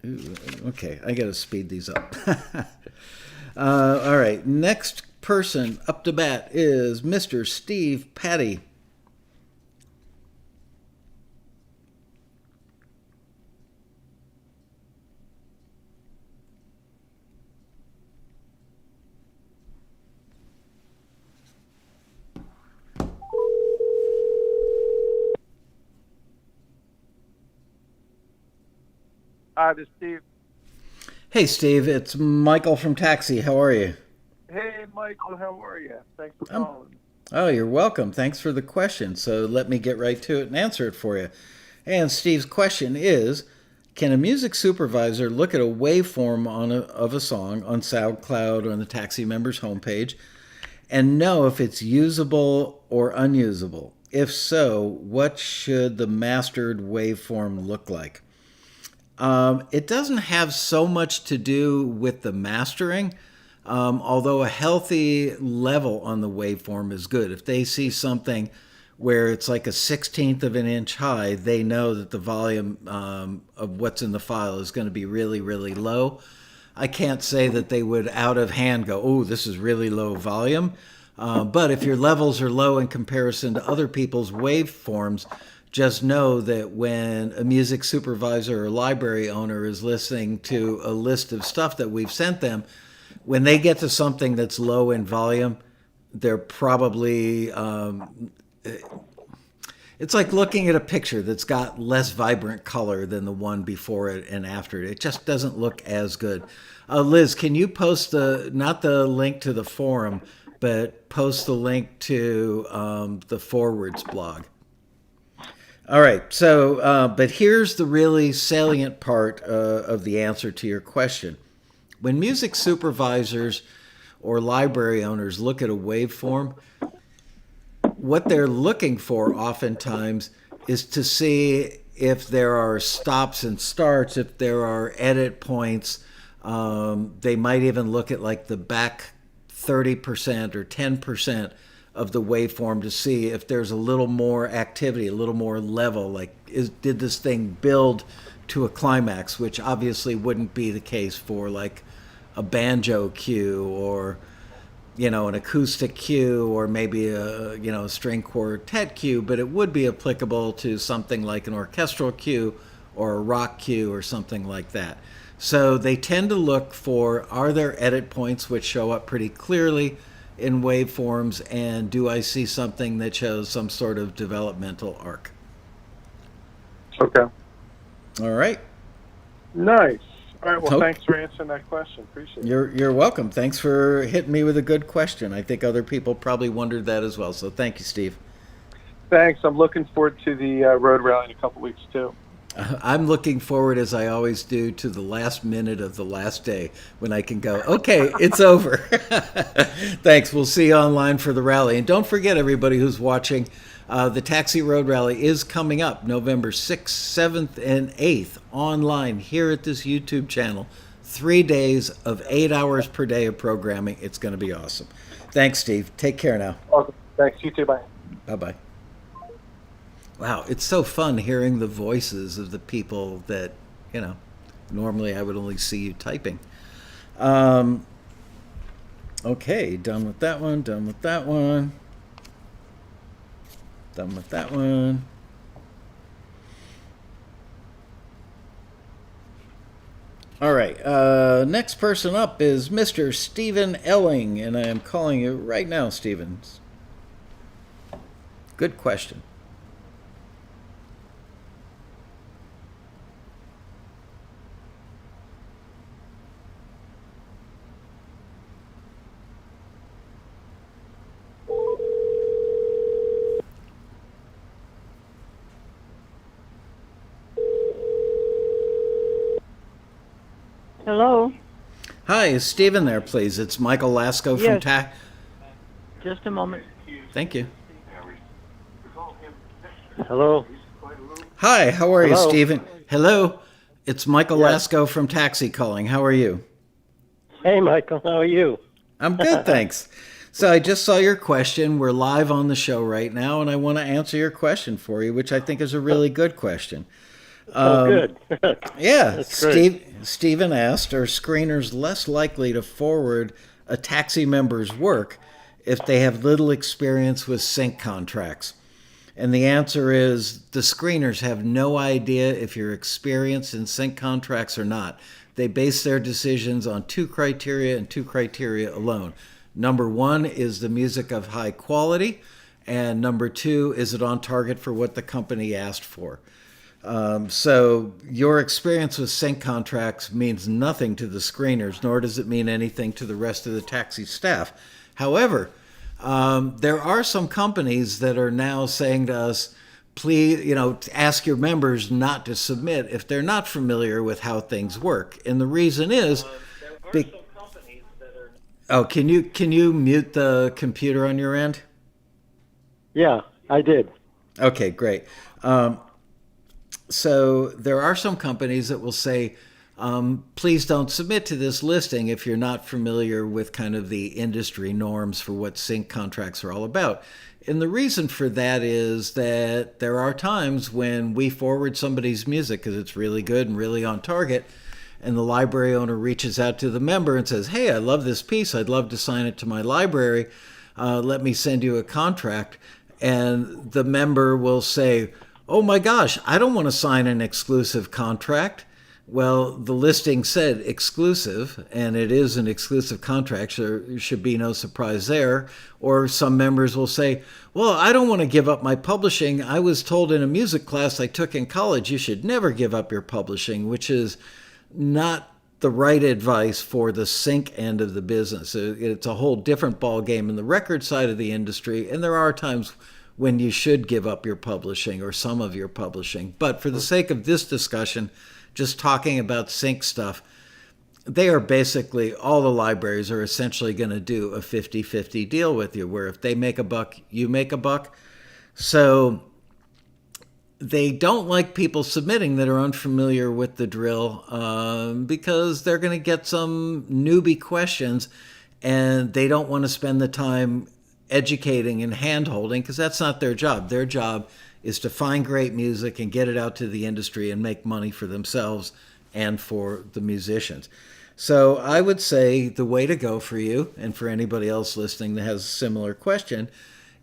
Ooh, okay, I got to speed these up. All right. Next person up to bat is Mr. Steve Patty. Hi, this is Steve. Hey, Steve. It's Michael from Taxi. How are you? Hey, Michael, how are you? Thanks for calling. Oh, you're welcome. Thanks for the question. So let me get right to it and answer it for you. And Steve's question is, can a music supervisor look at a waveform of a song on SoundCloud or on the Taxi members homepage and know if it's usable or unusable? If so, what should the mastered waveform look like? It doesn't have so much to do with the mastering, although a healthy level on the waveform is good. If they see something where it's like a 1/16 of an inch high, they know that the volume of what's in the file is going to be really, really low. I can't say that they would out of hand go, oh, this is really low volume. But if your levels are low in comparison to other people's waveforms, just know that when a music supervisor or library owner is listening to a list of stuff that we've sent them, when they get to something that's low in volume, they're probably... it's like looking at a picture that's got less vibrant color than the one before it and after it. It just doesn't look as good. Liz, can you post not the link to the forum, but post the link to the Forwards blog? All right, so, but here's the really salient part of the answer to your question. When music supervisors or library owners look at a waveform, what they're looking for oftentimes is to see if there are stops and starts, if there are edit points. They might even look at like the back 30% or 10% of the waveform to see if there's a little more activity, a little more level, like did this thing build to a climax, which obviously wouldn't be the case for like a banjo cue or, an acoustic cue or maybe a string quartet cue, but it would be applicable to something like an orchestral cue or a rock cue or something like that. So they tend to look for, are there edit points which show up pretty clearly? in waveforms, and do I see something that shows some sort of developmental arc? Okay. All right. Nice. All right. Well, Okay. thanks for answering that question. Appreciate it. You're welcome. Thanks for hitting me with a good question. I think other people probably wondered that as well. So thank you, Steve. Thanks. I'm looking forward to the road rally in a couple weeks too. I'm looking forward, as I always do, to the last minute of the last day when I can go, okay, it's over. Thanks. We'll see you online for the rally. And don't forget, everybody who's watching, the Taxi Road Rally is coming up November 6th, 7th, and 8th online here at this YouTube channel. 3 days of 8 hours per day of programming. It's going to be awesome. Thanks, Steve. Take care now. Awesome. Thanks. You too. Bye. Bye-bye. Wow, it's so fun hearing the voices of the people that, normally I would only see you typing. Okay, done with that one, done with that one. Done with that one. All right, next person up is Mr. Stephen Elling, and I am calling you right now, Stephen. Good question. Hello. Hi, is Stephen there, please? It's Michael Laskow from Yes. Just a moment. Thank you. Hello. Hi, how are you, Hello. Stephen? Hello, it's Michael Yes. Laskow from Taxi calling. How are you? Hey, Michael. How are you? I'm good, thanks. So I just saw your question. We're live on the show right now, and I want to answer your question for you, which I think is a really good question. Good. Yeah, That's great. Stephen asked, are screeners less likely to forward a taxi member's work if they have little experience with sync contracts? And the answer is the screeners have no idea if you're experienced in sync contracts or not. They base their decisions on two criteria and two criteria alone. Number one, is the music of high quality? And number two, is it on target for what the company asked for? So your experience with sync contracts means nothing to the screeners, nor does it mean anything to the rest of the taxi staff. However, there are some companies that are now saying to us, please, ask your members not to submit if they're not familiar with how things work. And the reason is, oh, can you mute the computer on your end? Yeah, I did. Okay, great. So there are some companies that will say, please don't submit to this listing if you're not familiar with kind of the industry norms for what sync contracts are all about. And the reason for that is that there are times when we forward somebody's music because it's really good and really on target, and the library owner reaches out to the member and says, hey, I love this piece. I'd love to sign it to my library. Let me send you a contract. And the member will say, oh my gosh, I don't want to sign an exclusive contract. Well, the listing said exclusive, and it is an exclusive contract, so there should be no surprise there. Or some members will say, well, I don't want to give up my publishing. I was told in a music class I took in college, you should never give up your publishing, which is not the right advice for the sync end of the business. It's a whole different ballgame in the record side of the industry, and there are times when you should give up your publishing or some of your publishing. But for the sake of this discussion, just talking about sync stuff, they are basically, all the libraries are essentially going to do a 50-50 deal with you, where if they make a buck, you make a buck. So they don't like people submitting that are unfamiliar with the drill because they're going to get some newbie questions, and they don't want to spend the time educating and hand-holding because that's not their job. Their job is to find great music and get it out to the industry and make money for themselves and for the musicians. So I would say the way to go for you, and for anybody else listening that has a similar question,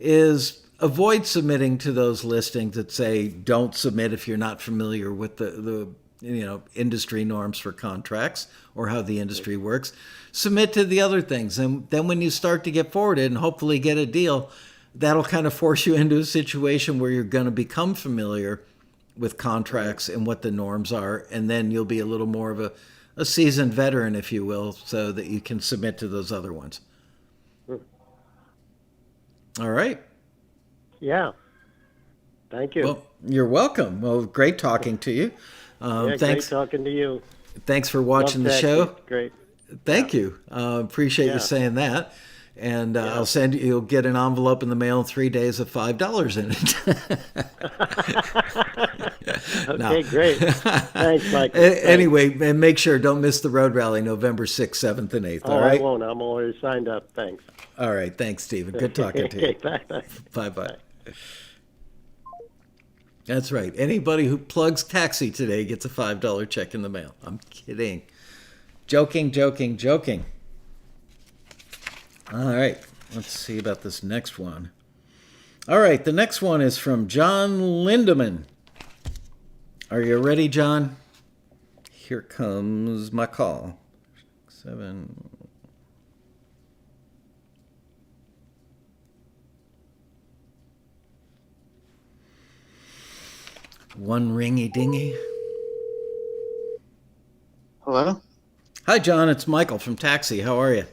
is avoid submitting to those listings that say don't submit if you're not familiar with the industry norms for contracts or how the industry works. Submit to the other things. And then when you start to get forwarded and hopefully get a deal, that'll kind of force you into a situation where you're going to become familiar with contracts and what the norms are. And then you'll be a little more of a seasoned veteran, if you will, so that you can submit to those other ones. All right. Yeah. Thank you. Well, you're welcome. Well, great talking to you. Thanks. Great talking to you. Thanks for watching the Love show. Taxi. Great. Thank you. Appreciate you saying that. And I'll send you. You'll get an envelope in the mail in 3 days of $5 in it. Okay, great. Thanks, Michael. Anyway, and make sure don't miss the road rally November 6th, 7th, and 8th. All right. I won't. I'm already signed up. Thanks. All right. Thanks, Stephen. Good talking to you. Bye. Bye. That's right. Anybody who plugs taxi today gets a $5 check in the mail. I'm kidding. Joking. All right. Let's see about this next one. All right. The next one is from John Lindemann. Are you ready, John? Here comes my call. 7. One ringy dingy. Hello? Hi, John. It's Michael from Taxi. How are you?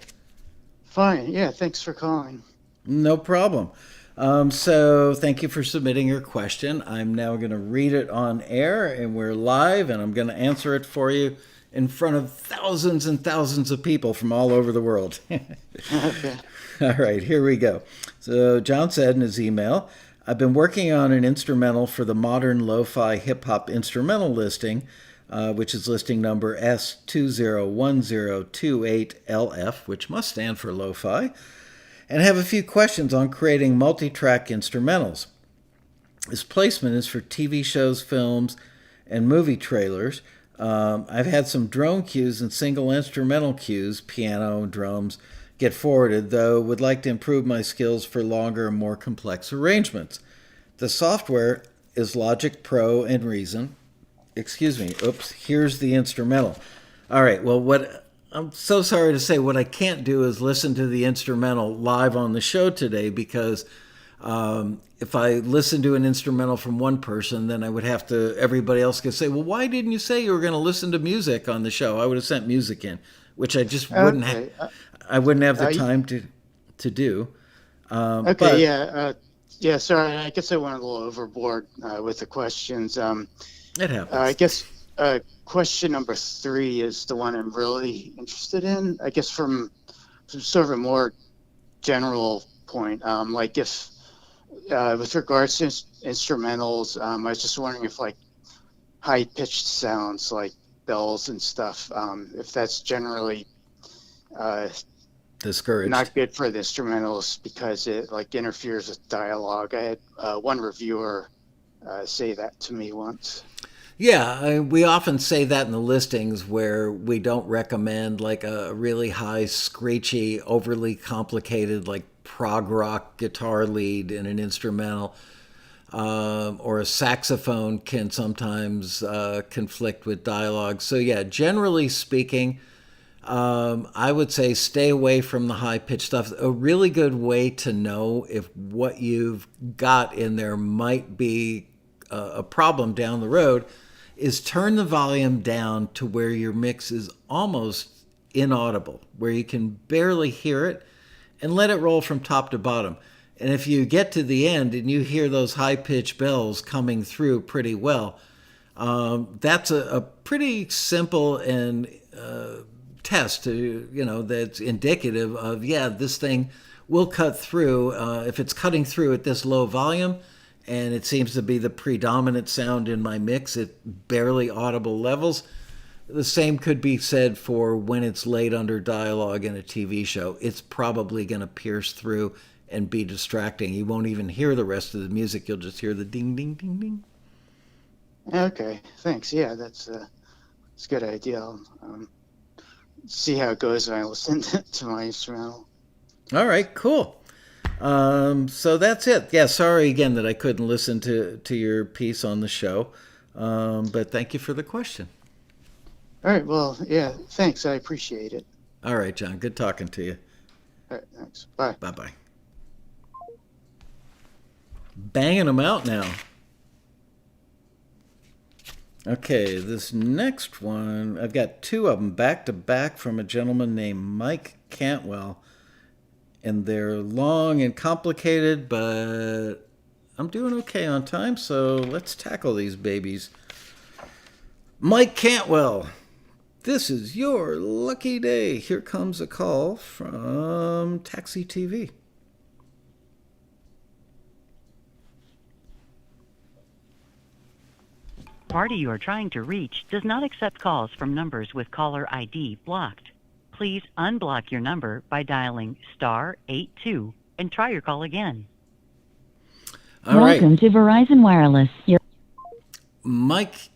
Fine. Yeah, thanks for calling. No problem. So thank you for submitting your question. I'm now going to read it on air, and we're live, and I'm going to answer it for you in front of thousands and thousands of people from all over the world. Okay. All right, here we go. So John said in his email, I've been working on an instrumental for the modern lo-fi hip-hop instrumental listing, which is listing number S201028LF, which must stand for lo-fi, and have a few questions on creating multi-track instrumentals. This placement is for TV shows, films, and movie trailers. I've had some drone cues and single instrumental cues, piano and drums, get forwarded, though would like to improve my skills for longer and more complex arrangements. The software is Logic Pro and Reason. Here's the instrumental. All right, well, I'm so sorry to say, what I can't do is listen to the instrumental live on the show today, because if I listen to an instrumental from one person, then I would have to, everybody else could say, well, why didn't you say you were going to listen to music on the show? I would have sent music in, which I just wouldn't have. I wouldn't have the time to do. Sorry, I guess I went a little overboard with the questions. It happens. I guess question number 3 is the one I'm really interested in. I guess from sort of a more general point, like if with regards to instrumentals, I was just wondering if like high-pitched sounds like bells and stuff, if that's generally discouraged, not good for the instrumentals because it like interferes with dialogue. I had one reviewer say that to me once. Yeah, we often say that in the listings, where we don't recommend like a really high, screechy, overly complicated, like prog rock guitar lead in an instrumental, or a saxophone can sometimes conflict with dialogue. So yeah, generally speaking, I would say stay away from the high-pitched stuff. A really good way to know if what you've got in there might be a problem down the road is turn the volume down to where your mix is almost inaudible, where you can barely hear it, and let it roll from top to bottom. And if you get to the end and you hear those high-pitched bells coming through pretty well, that's a pretty simple and test that's indicative of, this thing will cut through. If it's cutting through at this low volume, and it seems to be the predominant sound in my mix at barely audible levels, the same could be said for when it's laid under dialogue in a TV show. It's probably going to pierce through and be distracting. You won't even hear the rest of the music. You'll just hear the ding, ding, ding, ding. Okay, thanks. Yeah, that's a good idea. I'll see how it goes when I listen to my instrumental. All right, cool. So that's it. Yeah, sorry again that I couldn't listen to your piece on the show. But thank you for the question. All right. Well, yeah. Thanks. I appreciate it. All right, John. Good talking to you. All right. Thanks. Bye. Bye-bye. Banging them out now. Okay, this next one, I've got two of them back to back from a gentleman named Mike Cantwell. And they're long and complicated, but I'm doing okay on time, so let's tackle these babies. Mike Cantwell, this is your lucky day. Here comes a call from TAXITV. Party you are trying to reach does not accept calls from numbers with caller ID blocked. Please unblock your number by dialing *82 and try your call again. All right. Welcome to Verizon Wireless. Mike,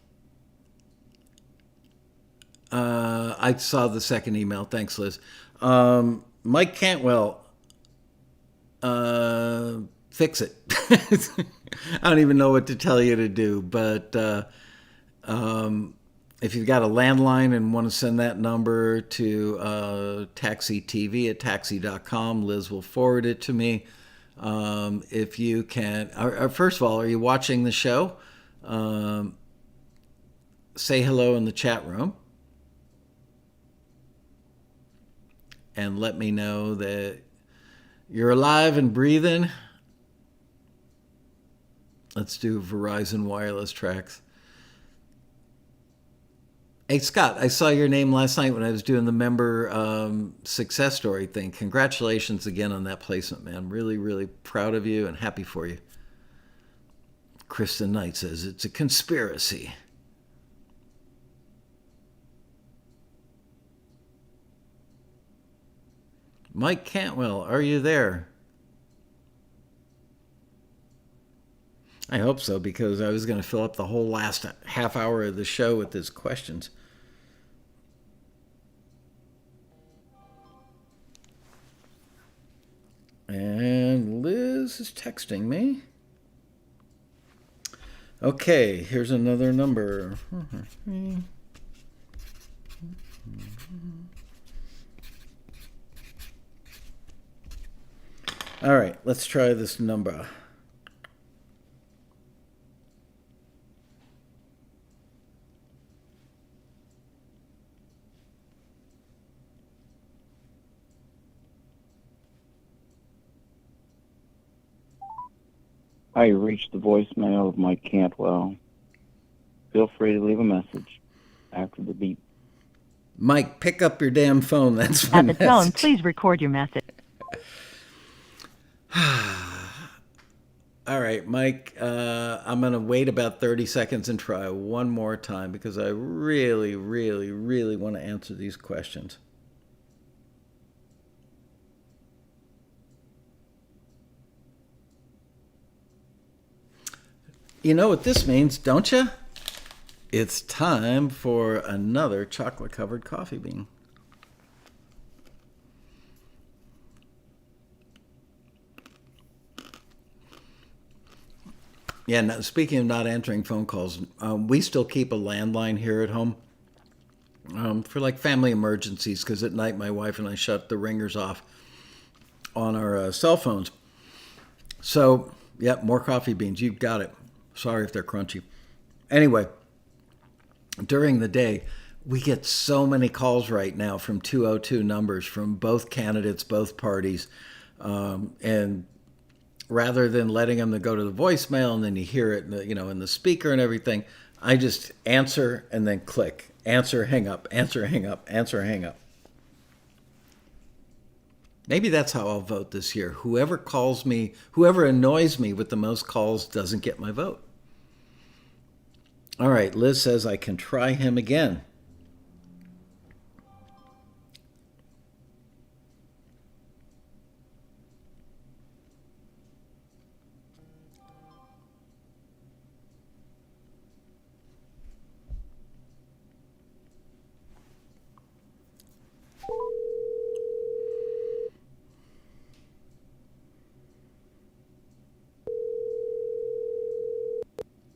I saw the second email. Thanks, Liz. Mike Cantwell, fix it. I don't even know what to tell you to do, but if you've got a landline and want to send that number to TAXITV at taxi.com, Liz will forward it to me. If you can, first of all, are you watching the show? Say hello in the chat room. And let me know that you're alive and breathing. Let's do Verizon Wireless tracks. Hey, Scott, I saw your name last night when I was doing the member success story thing. Congratulations again on that placement, man. Really, really proud of you and happy for you. Kristen Knight says it's a conspiracy. Mike Cantwell, are you there? I hope so, because I was going to fill up the whole last half hour of the show with his questions. And Liz is texting me. Okay, here's another number. All right, let's try this number. Hi, you reached the voicemail of Mike Cantwell. Feel free to leave a message after the beep. Mike, pick up your damn phone. That's my At the message. tone, please record your message. All right, Mike, I'm going to wait about 30 seconds and try one more time because I really, really, really want to answer these questions. You know what this means, don't you? It's time for another chocolate-covered coffee bean. Yeah, now, speaking of not answering phone calls, we still keep a landline here at home for like family emergencies, because at night my wife and I shut the ringers off on our cell phones. So, yeah, more coffee beans. You got it. Sorry if they're crunchy. Anyway, during the day, we get so many calls right now from 202 numbers from both candidates, both parties. And rather than letting them go to the voicemail and then you hear it, in the speaker and everything, I just answer and then click. Answer, hang up, answer, hang up, answer, hang up. Maybe that's how I'll vote this year. Whoever calls me, whoever annoys me with the most calls doesn't get my vote. All right, Liz says I can try him again.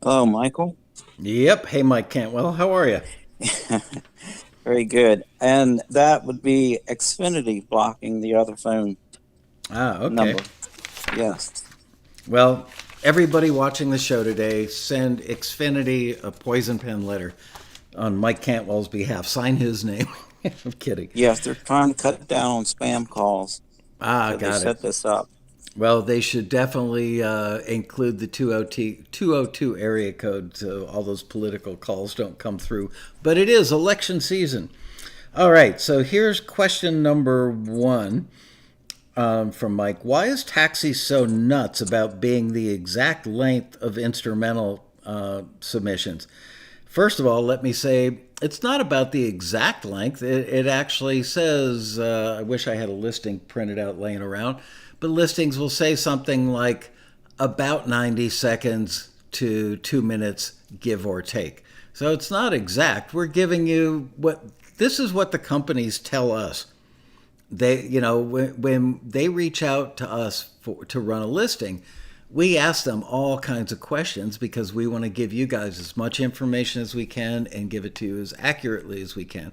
Hello, Michael. Yep. Hey, Mike Cantwell, how are you? Very good. And that would be Xfinity blocking the other phone Okay. number. Yes. Well, everybody watching the show today, send Xfinity a poison pen letter on Mike Cantwell's behalf. Sign his name. I'm kidding. Yes, they're trying to cut down on spam calls. So Got they set this up. Well, they should definitely include the 202 area code so all those political calls don't come through. But it is election season. All right, so here's question number 1 from Mike. Why is Taxi so nuts about being the exact length of instrumental submissions? First of all, let me say it's not about the exact length. It actually says, I wish I had a listing printed out laying around, but listings will say something like about 90 seconds to 2 minutes, give or take. So it's not exact. We're giving you this is what the companies tell us. They, when they reach out to us to run a listing, we ask them all kinds of questions because we want to give you guys as much information as we can and give it to you as accurately as we can.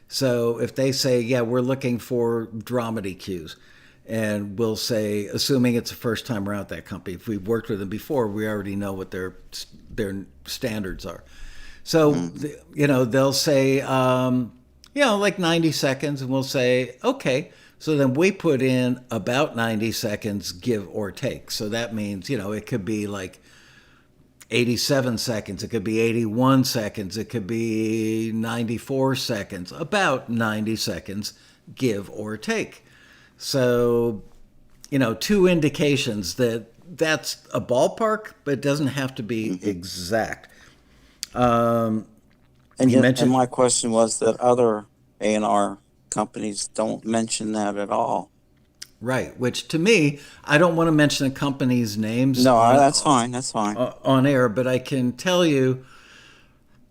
So if they say, yeah, we're looking for dramedy cues, and we'll say, assuming it's the first time around that company, if we've worked with them before, we already know what their standards are. So, they'll say, like 90 seconds, and we'll say, okay. So then we put in about 90 seconds, give or take. So that means, it could be like 87 seconds. It could be 81 seconds. It could be 94 seconds. About 90 seconds, give or take. So, 2 indications that that's a ballpark, but it doesn't have to be exact. And my question was that other A&R companies don't mention that at all. Right, which to me, I don't want to mention the company's names. No, that's fine. That's fine. On air, but I can tell you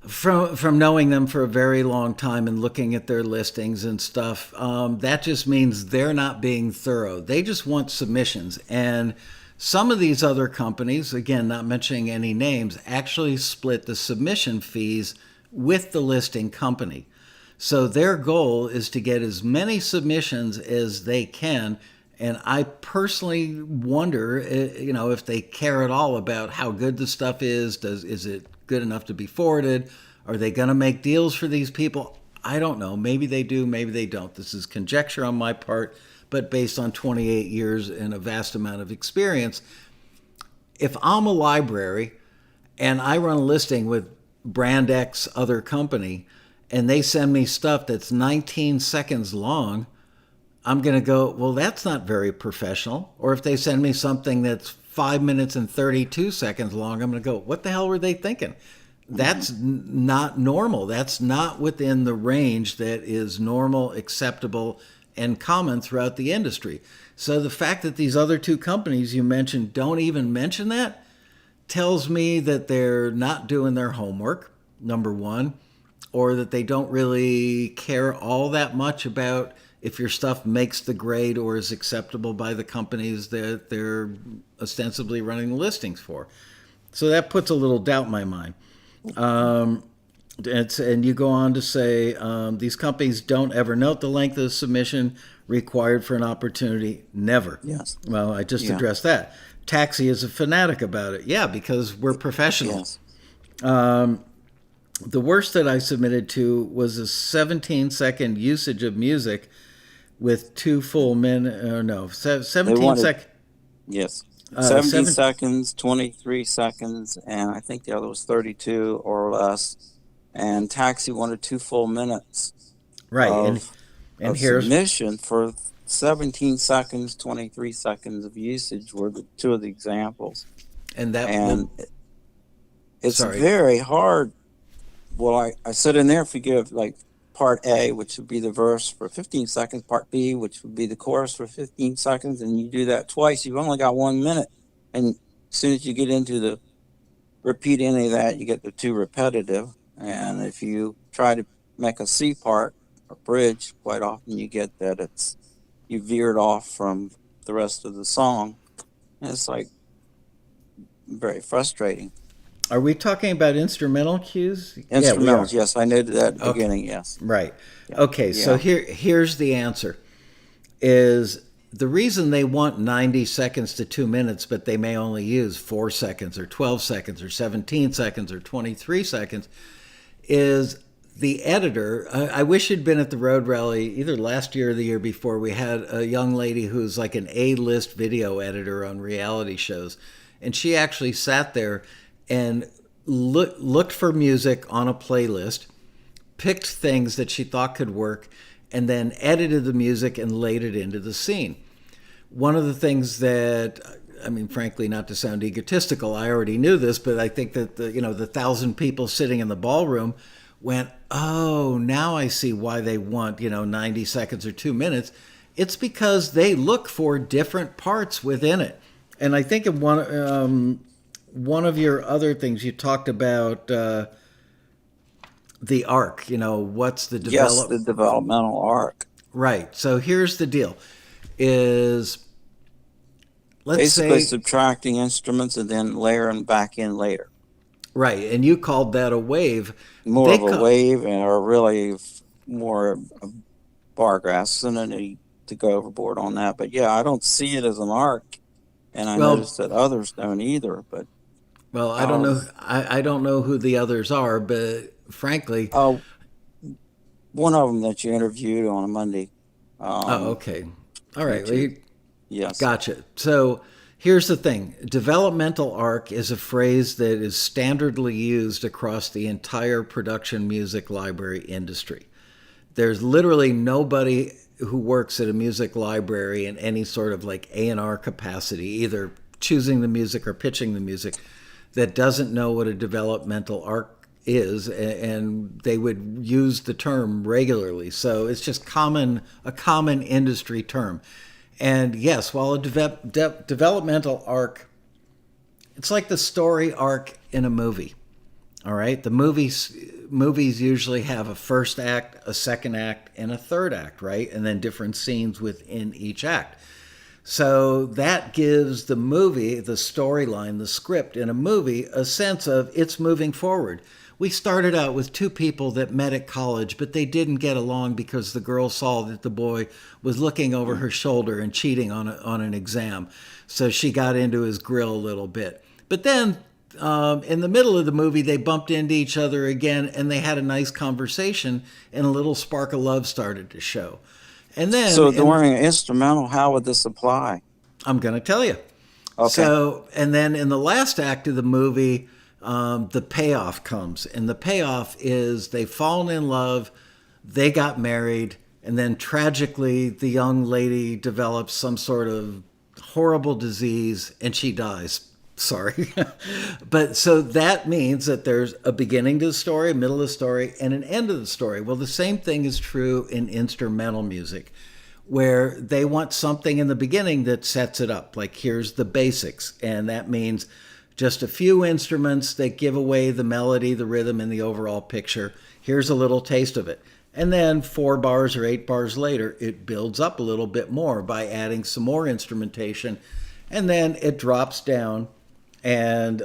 from knowing them for a very long time and looking at their listings and stuff, that just means they're not being thorough. They just want submissions. And some of these other companies, again, not mentioning any names, actually split the submission fees with the listing company. So their goal is to get as many submissions as they can. And I personally wonder, if they care at all about how good the stuff is. Is it good enough to be forwarded? Are they going to make deals for these people? I don't know. Maybe they do, maybe they don't. This is conjecture on my part, but based on 28 years and a vast amount of experience, if I'm a library and I run a listing with brand X other company and they send me stuff that's 19 seconds long, I'm going to go, well, that's not very professional. Or if they send me something that's 5 minutes and 32 seconds long, I'm going to go, what the hell were they thinking? That's not normal. That's not within the range that is normal, acceptable, and common throughout the industry. So the fact that these other 2 companies you mentioned don't even mention that tells me that they're not doing their homework, number one, or that they don't really care all that much about if your stuff makes the grade or is acceptable by the companies that they're ostensibly running the listings for. So that puts a little doubt in my mind. And you go on to say, these companies don't ever note the length of the submission required for an opportunity. Never. Yes. Well, I just addressed that. Taxi is a fanatic about it. Yeah, because we're professionals. Yes. The worst that I submitted to was a 17-second usage of music with 2 full minutes. 17 seconds. Yes. 70 seconds, 23 seconds, and I think the other was 32 or less. And Taxi wanted 2 full minutes. Right. And here's submission for 17 seconds, 23 seconds of usage were the 2 of the examples. It's very hard. Well, I said in there, if you give like part A, which would be the verse for 15 seconds, part B, which would be the chorus for 15 seconds, and you do that twice, you've only got 1 minute. And as soon as you get into the repeat any of that, you get the too repetitive. And if you try to make a C part or bridge, quite often you get that you veered off from the rest of the song. And it's like very frustrating. Are we talking about instrumental cues? Instrumentals, yeah, yes, I knew that at the beginning, yes. Right. Yeah. Okay, so Yeah. here's the answer. Is the reason they want 90 seconds to 2 minutes, but they may only use 4 seconds or 12 seconds or 17 seconds or 23 seconds is the editor. I wish you'd been at the Road Rally either last year or the year before. We had a young lady who's like an A-list video editor on reality shows. And she actually sat there and looked for music on a playlist, picked things that she thought could work, and then edited the music and laid it into the scene. One of the things that, I mean, frankly, not to sound egotistical, I already knew this, but I think that the 1,000 people sitting in the ballroom went, oh, now I see why they want, 90 seconds or 2 minutes. It's because they look for different parts within it. And I think in one of your other things, you talked about the arc, what's the Yes, the developmental arc. Right. So here's the deal is, let's basically say, subtracting instruments and then layering back in later. Right. And you called that a wave. More of a wave, or really more of bar grass, and I need to go overboard on that. But yeah, I don't see it as an arc, and I noticed that others don't either. But I don't know. I don't know who the others are, but frankly, one of them that you interviewed on a Monday. Okay. All right. Well, yes. Gotcha. So here's the thing. Developmental arc is a phrase that is standardly used across the entire production music library industry. There's literally nobody who works at a music library in any sort of like A&R capacity, either choosing the music or pitching the music, that doesn't know what a developmental arc is, and they would use the term regularly. So it's just a common industry term. And yes, while a developmental arc, it's like the story arc in a movie. All right, the movies usually have a first act, a second act, and a third act, right? And then different scenes within each act. So that gives the movie, the storyline, the script in a movie, a sense of it's moving forward. We started out with two people that met at college, but they didn't get along because the girl saw that the boy was looking over her shoulder and cheating on an exam. So she got into his grill a little bit. But then in the middle of the movie, they bumped into each other again, and they had a nice conversation, and a little spark of love started to show. And then, so during an instrumental, how would this apply? I'm going to tell you. Okay. So, and then in the last act of the movie, the payoff comes, and the payoff is they've fallen in love, they got married, and then tragically the young lady develops some sort of horrible disease and she dies. Sorry. But so that means that there's a beginning to the story, a middle of the story, and an end of the story. Well, the same thing is true in instrumental music, where they want something in the beginning that sets it up. Like, here's the basics, and that means just a few instruments that give away the melody, the rhythm, and the overall picture. Here's a little taste of it. And then 4 bars or 8 bars later, it builds up a little bit more by adding some more instrumentation. And then it drops down and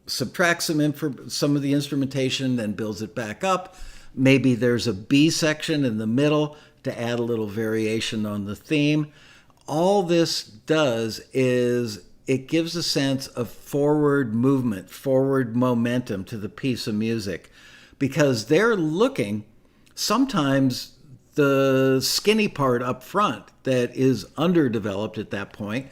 subtracts some of the instrumentation, then builds it back up. Maybe there's a B section in the middle to add a little variation on the theme. All this does is it gives a sense of forward movement, forward momentum to the piece of music, because they're looking, sometimes the skinny part up front that is underdeveloped at that point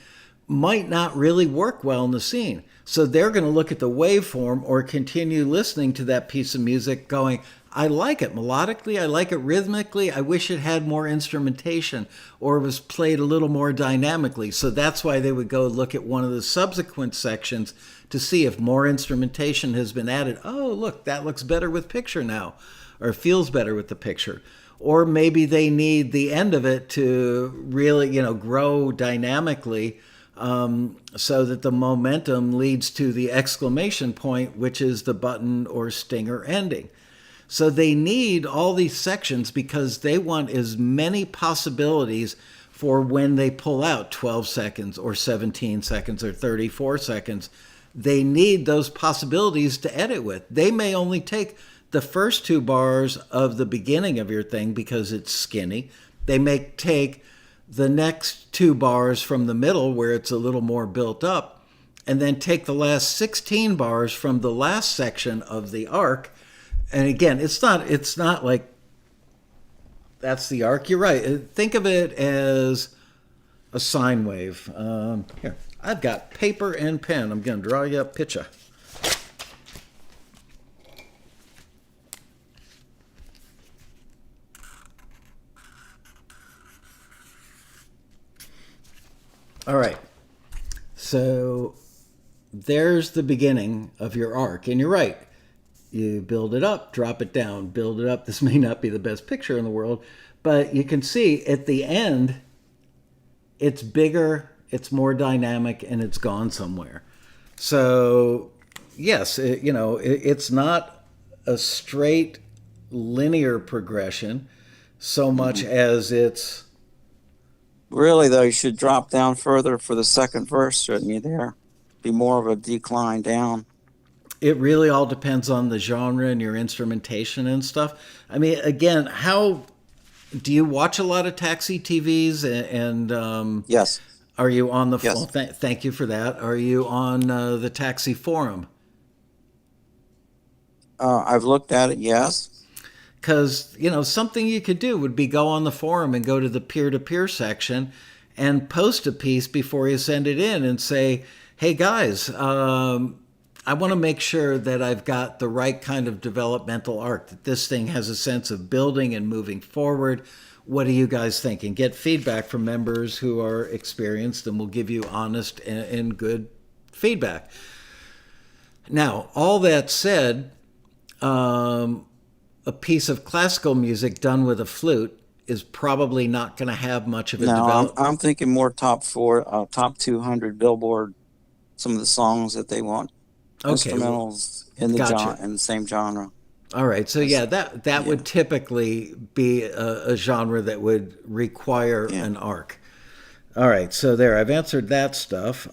might not really work well in the scene. So they're going to look at the waveform or continue listening to that piece of music going, I like it melodically, I like it rhythmically, I wish it had more instrumentation or was played a little more dynamically. So that's why they would go look at one of the subsequent sections to see if more instrumentation has been added. Oh, look, that looks better with picture now, or feels better with the picture. Or maybe they need the end of it to really, grow dynamically, so that the momentum leads to the exclamation point, which is the button or stinger ending. So they need all these sections because they want as many possibilities for when they pull out 12 seconds or 17 seconds or 34 seconds they need those possibilities to edit with. They may only take the first 2 bars of the beginning of your thing because it's skinny. They may take the next 2 bars from the middle where it's a little more built up, and then take the last 16 bars from the last section of the arc. And again, it's not like that's the arc. You're right. Think of it as a sine wave. Here, I've got paper and pen. I'm going to draw you a picture. All right. So there's the beginning of your arc. And you're right. You build it up, drop it down, build it up. This may not be the best picture in the world, but you can see at the end, it's bigger, it's more dynamic, and it's gone somewhere. So, yes, it's not a straight linear progression so much as it's... Really, though, you should drop down further for the second verse, shouldn't you, there? Be more of a decline down. It really all depends on the genre and your instrumentation and stuff. I mean, again, how... Do you watch a lot of TAXITVs? And yes. Are you on the... Yes. Thank you for that. Are you on the Taxi forum? I've looked at it, yes. Because, something you could do would be go on the forum and go to the peer-to-peer section and post a piece before you send it in and say, hey, guys, I want to make sure that I've got the right kind of developmental arc, that this thing has a sense of building and moving forward. What do you guys think? And get feedback from members who are experienced and will give you honest and good feedback. Now, all that said, a piece of classical music done with a flute is probably not going to have much of a development. I'm thinking more top 200 Billboard, some of the songs that they want. Okay, instrumentals in the in the same genre. All right, so that would typically be a genre that would require an arc. All right, so there, I've answered that stuff.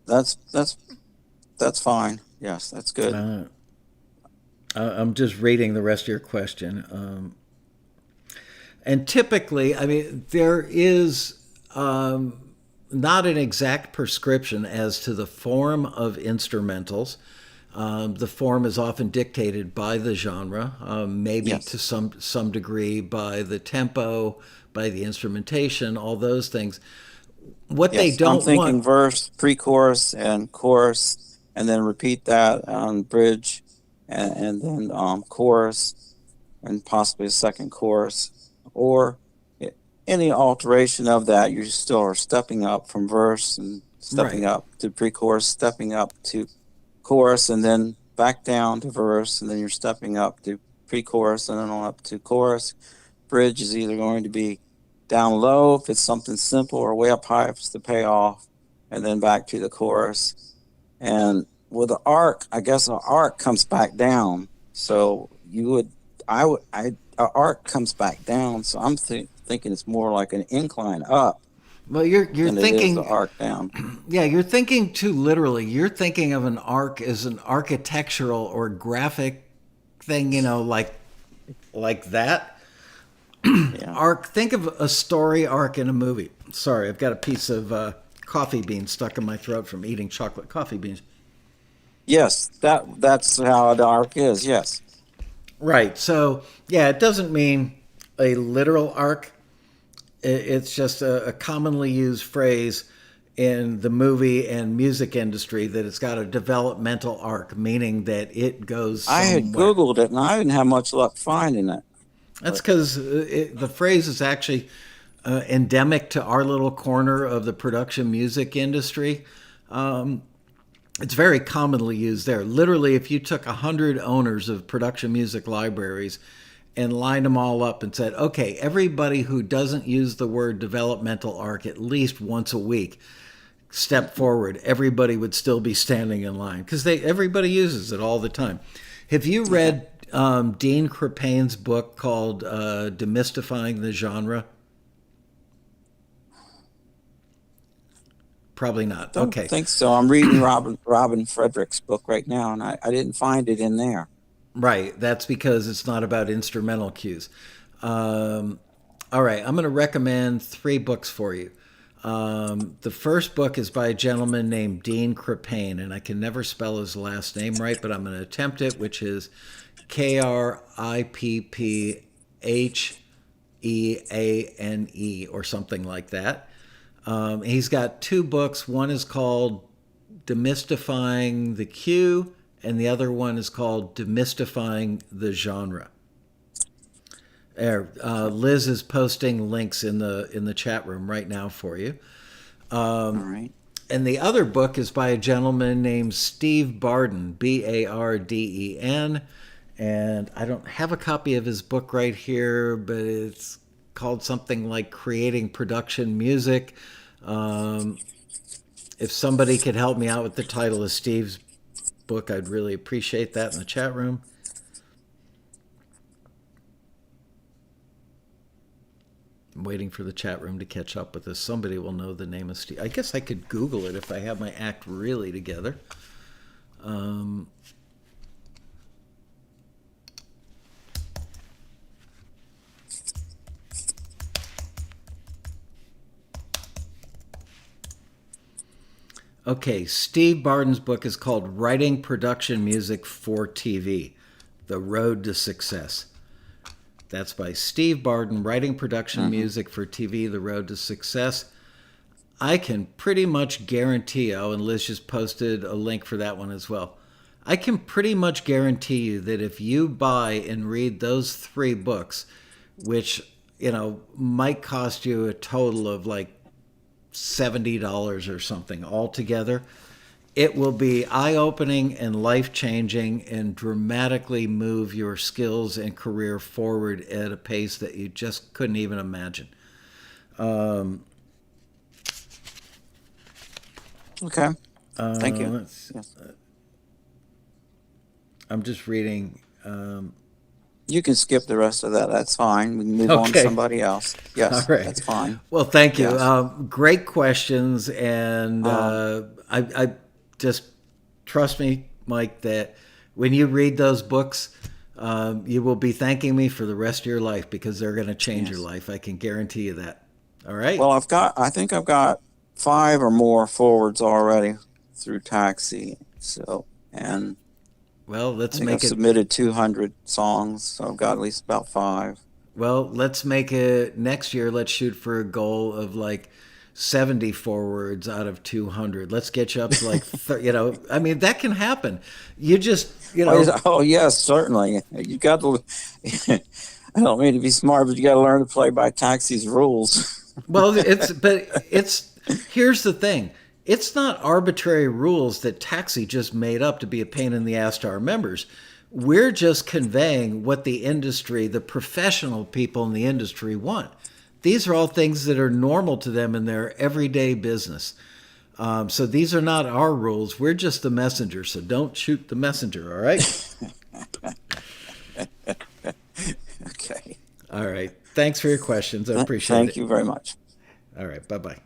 That's fine. Yes, that's good. I'm just reading the rest of your question. And typically, I mean, there is not an exact prescription as to the form of instrumentals. The form is often dictated by the genre, maybe to some degree by the tempo, by the instrumentation, all those things. What they don't I'm thinking verse, pre-chorus, and chorus, and then repeat that on bridge, and then chorus, and possibly a second chorus, or any alteration of that. You still are stepping up from verse and stepping up to pre-chorus, stepping up to chorus, and then back down to verse, and then you're stepping up to pre-chorus and then on up to chorus. Bridge is either going to be down low if it's something simple, or way up high if it's the payoff, and then back to the chorus. And with the arc, I guess the arc comes back down. So arc comes back down. So I'm thinking it's more like an incline up. Well, you're thinking the arc down. Yeah, you're thinking too literally. You're thinking of an arc as an architectural or graphic thing, like that. Arc. Think of a story arc in a movie. Sorry, I've got a piece of coffee bean stuck in my throat from eating chocolate coffee beans. Yes, that's how the arc is. Yes. Right. So it doesn't mean a literal arc. It's just a commonly used phrase in the movie and music industry that it's got a developmental arc, meaning that it goes somewhere. I had Googled it, and I didn't have much luck finding it. That's because the phrase is actually endemic to our little corner of the production music industry. It's very commonly used there. Literally, if you took 100 owners of production music libraries and lined them all up and said, okay, everybody who doesn't use the word developmental arc at least once a week, step forward, everybody would still be standing in line because everybody uses it all the time. Have you read Dean Crepain's book called Demystifying the Genre? Probably not. Don't Okay. think so. I'm reading Robin Frederick's book right now, and I didn't find it in there. Right. That's because it's not about instrumental cues. All right. I'm going to recommend 3 books for you. The first book is by a gentleman named Dean Kripane, and I can never spell his last name right, but I'm going to attempt it, which is Kripphane or something like that. He's got 2 books. One is called Demystifying the Cue, and the other one is called Demystifying the Genre. Liz is posting links in the chat room right now for you. All right. And the other book is by a gentleman named Steve Barden, Barden. And I don't have a copy of his book right here, but it's called something like Creating Production Music. If somebody could help me out with the title of Steve's book, I'd really appreciate that in the chat room. I'm waiting for the chat room to catch up with us. Somebody will know the name of Steve. I guess I could Google it if I have my act really together. Okay, Steve Barden's book is called Writing Production Music for TV, The Road to Success. That's by Steve Barden, Writing Production Music for TV, The Road to Success. I can pretty much guarantee, and Liz just posted a link for that one as well. I can pretty much guarantee you that if you buy and read those 3 books, which, might cost you a total of like $70 or something altogether, it will be eye-opening and life-changing and dramatically move your skills and career forward at a pace that you just couldn't even imagine. Okay. Thank you. Yes. I'm just reading. You can skip the rest of that. That's fine. We can move on to somebody else. Yes, all right. That's fine. Well, thank you. Yes. Great questions, and I just trust me, Mike, that when you read those books, you will be thanking me for the rest of your life because they're going to change your life. I can guarantee you that. All right. Well, I think I've got 5 or more forwards already through Taxi. So, and well, let's I've submitted 200 songs, so I've got at least about 5. Well, let's make it next year. Let's shoot for a goal of like 70 forwards out of 200. Let's get you up to like, I mean, that can happen. You just, Oh, yes, certainly. You got to, I don't mean to be smart, but you got to learn to play by Taxi's rules. Well, here's the thing. It's not arbitrary rules that Taxi just made up to be a pain in the ass to our members. We're just conveying what the industry, the professional people in the industry want. These are all things that are normal to them in their everyday business. So these are not our rules. We're just the messenger. So don't shoot the messenger, all right? Okay. All right. Thanks for your questions. I appreciate it. Thank you very much. All right. Bye-bye.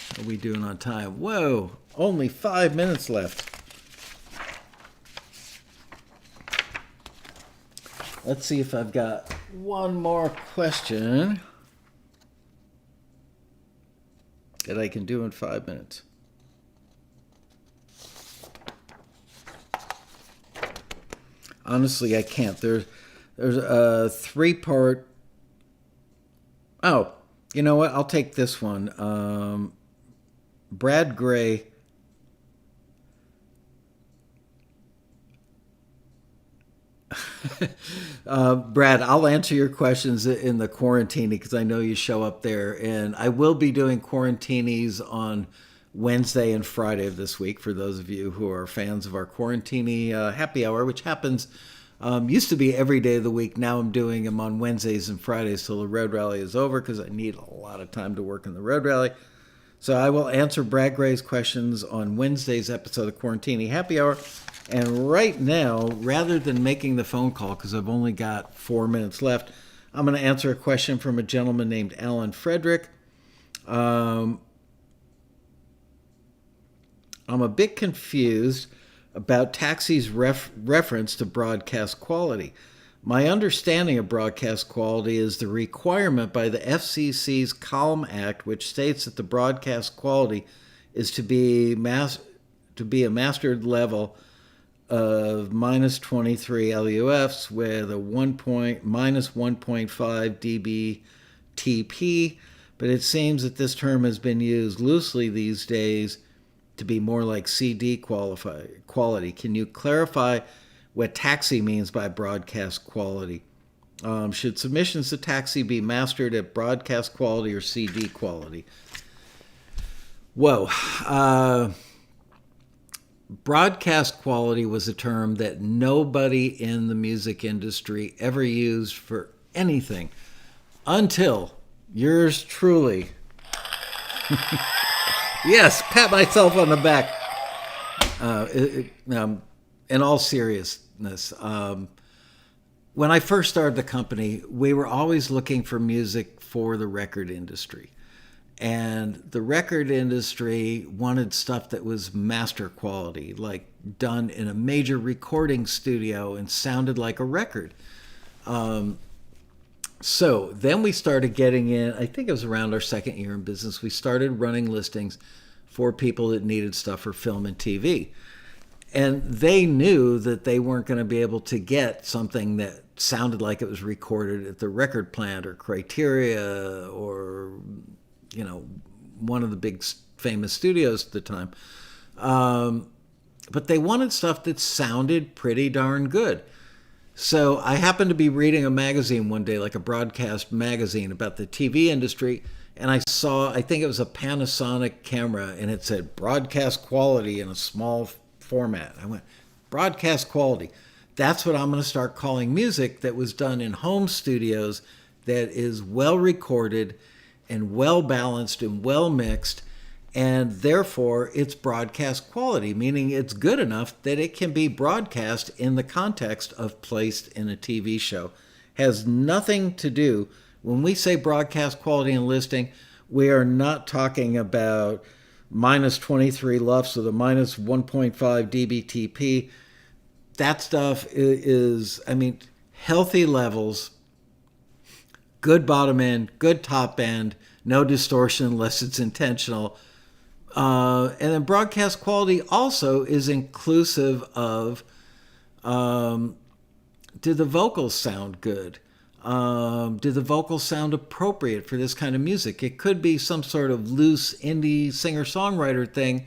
What are we doing on time? Whoa, only 5 minutes left. Let's see if I've got one more question that I can do in 5 minutes. Honestly, I can't. There's a 3-part. Oh, you know what? I'll take this one. Brad Gray. Brad, I'll answer your questions in the Quarantini because I know you show up there. And I will be doing Quarantinis on Wednesday and Friday of this week for those of you who are fans of our Quarantini happy hour, which happens, used to be every day of the week. Now I'm doing them on Wednesdays and Fridays till the road rally is over because I need a lot of time to work in the road rally. So I will answer Brad Gray's questions on Wednesday's episode of Quarantini Happy Hour. And right now, rather than making the phone call, because I've only got 4 minutes left, I'm going to answer a question from a gentleman named Alan Frederick. I'm a bit confused about Taxi's reference to broadcast quality. My understanding of broadcast quality is the requirement by the FCC's Column Act, which states that the broadcast quality is to be a mastered level of minus 23 LUFs with a minus 1.5 dBTP, but it seems that this term has been used loosely these days to be more like CD quality. Can you clarify what Taxi means by broadcast quality? Should submissions to Taxi be mastered at broadcast quality or CD quality? Whoa. Broadcast quality was a term that nobody in the music industry ever used for anything until yours truly. Yes, pat myself on the back. In all seriousness, when I first started the company, we were always looking for music for the record industry. And the record industry wanted stuff that was master quality, like done in a major recording studio and sounded like a record. So then we started getting in, I think it was around our second year in business, we started running listings for people that needed stuff for film and TV. And they knew that they weren't going to be able to get something that sounded like it was recorded at the record plant or Criteria or, you know, one of the big famous studios at the time. But they wanted stuff that sounded pretty darn good. So I happened to be reading a magazine one day, like a broadcast magazine about the TV industry, and I saw, I think it was a Panasonic camera, and it said broadcast quality in a small format. I went, broadcast quality. That's what I'm going to start calling music that was done in home studios that is well recorded and well balanced and well mixed, and therefore it's broadcast quality, meaning it's good enough that it can be broadcast in the context of placed in a TV show. Has nothing to do, when we say broadcast quality in listing, we are not talking about minus 23 LUFs with a minus 1.5 dBTP. That stuff is, I mean, healthy levels, good bottom end, good top end, no distortion unless it's intentional. And then broadcast quality also is inclusive of, do the vocals sound good? Do the vocals sound appropriate for this kind of music? It could be some sort of loose indie singer-songwriter thing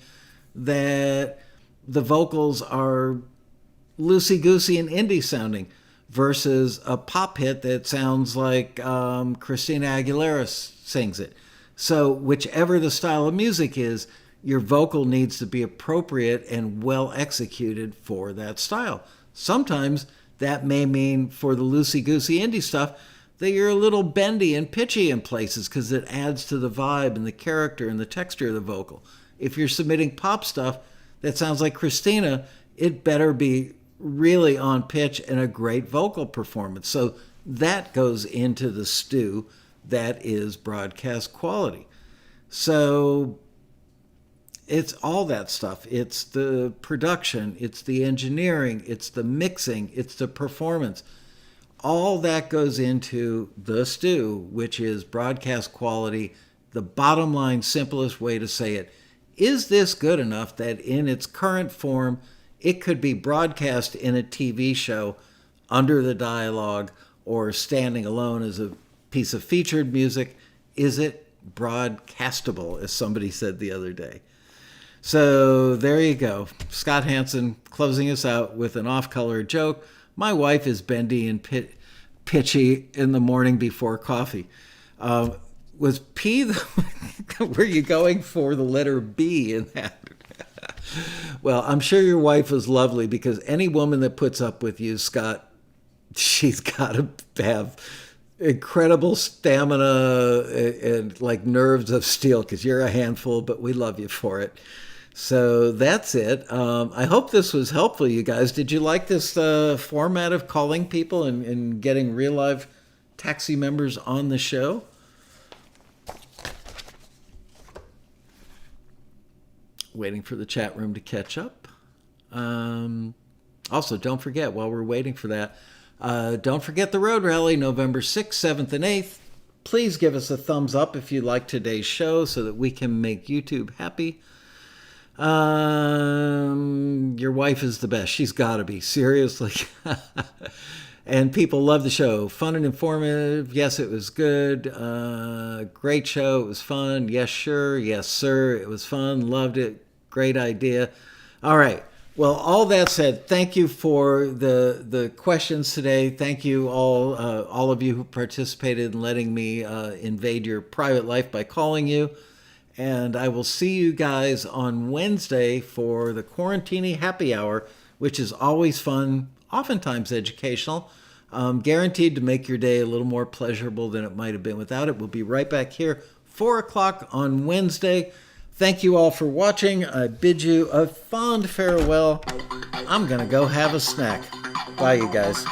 that the vocals are loosey-goosey and indie sounding versus a pop hit that sounds like Christina Aguilera sings it. So whichever the style of music is, your vocal needs to be appropriate and well executed for that style. Sometimes that may mean for the loosey-goosey indie stuff that you're a little bendy and pitchy in places because it adds to the vibe and the character and the texture of the vocal. If you're submitting pop stuff that sounds like Christina, it better be really on pitch and a great vocal performance. So that goes into the stew that is broadcast quality. So it's all that stuff. It's the production, it's the engineering, it's the mixing, it's the performance. All that goes into the stew, which is broadcast quality. The bottom line, simplest way to say it, is this good enough that in its current form, it could be broadcast in a TV show under the dialogue or standing alone as a piece of featured music? Is it broadcastable, as somebody said the other day? So there you go. Scott Hansen closing us out with an off-color joke. My wife is bendy and pitchy in the morning before coffee. Was P were you going for the letter B in that? Well, I'm sure your wife is lovely because any woman that puts up with you, Scott, she's got to have incredible stamina and like nerves of steel because you're a handful, but we love you for it. So that's it. I hope this was helpful, you guys. Did you like this format of calling people and getting real live Taxi members on the show? waiting for the chat room to catch up. Also, don't forget, while we're waiting for that, don't forget the Road Rally, November 6th, 7th, and 8th. Please give us a thumbs up if you like today's show so that we can make YouTube happy. Your wife is the best. She's got to be. Seriously. And people love the show. Fun and informative. Yes, it was good. Great show. It was fun. Yes, sure. Yes, sir. It was fun. Loved it. Great idea. All right. Well, all that said, thank you for the questions today. Thank you all of you who participated in letting me invade your private life by calling you. And I will see you guys on Wednesday for the Quarantini Happy Hour, which is always fun, oftentimes educational, guaranteed to make your day a little more pleasurable than it might have been without it. We'll be right back here, 4 o'clock on Wednesday. Thank you all for watching. I bid you a fond farewell. I'm going to go have a snack. Bye, you guys.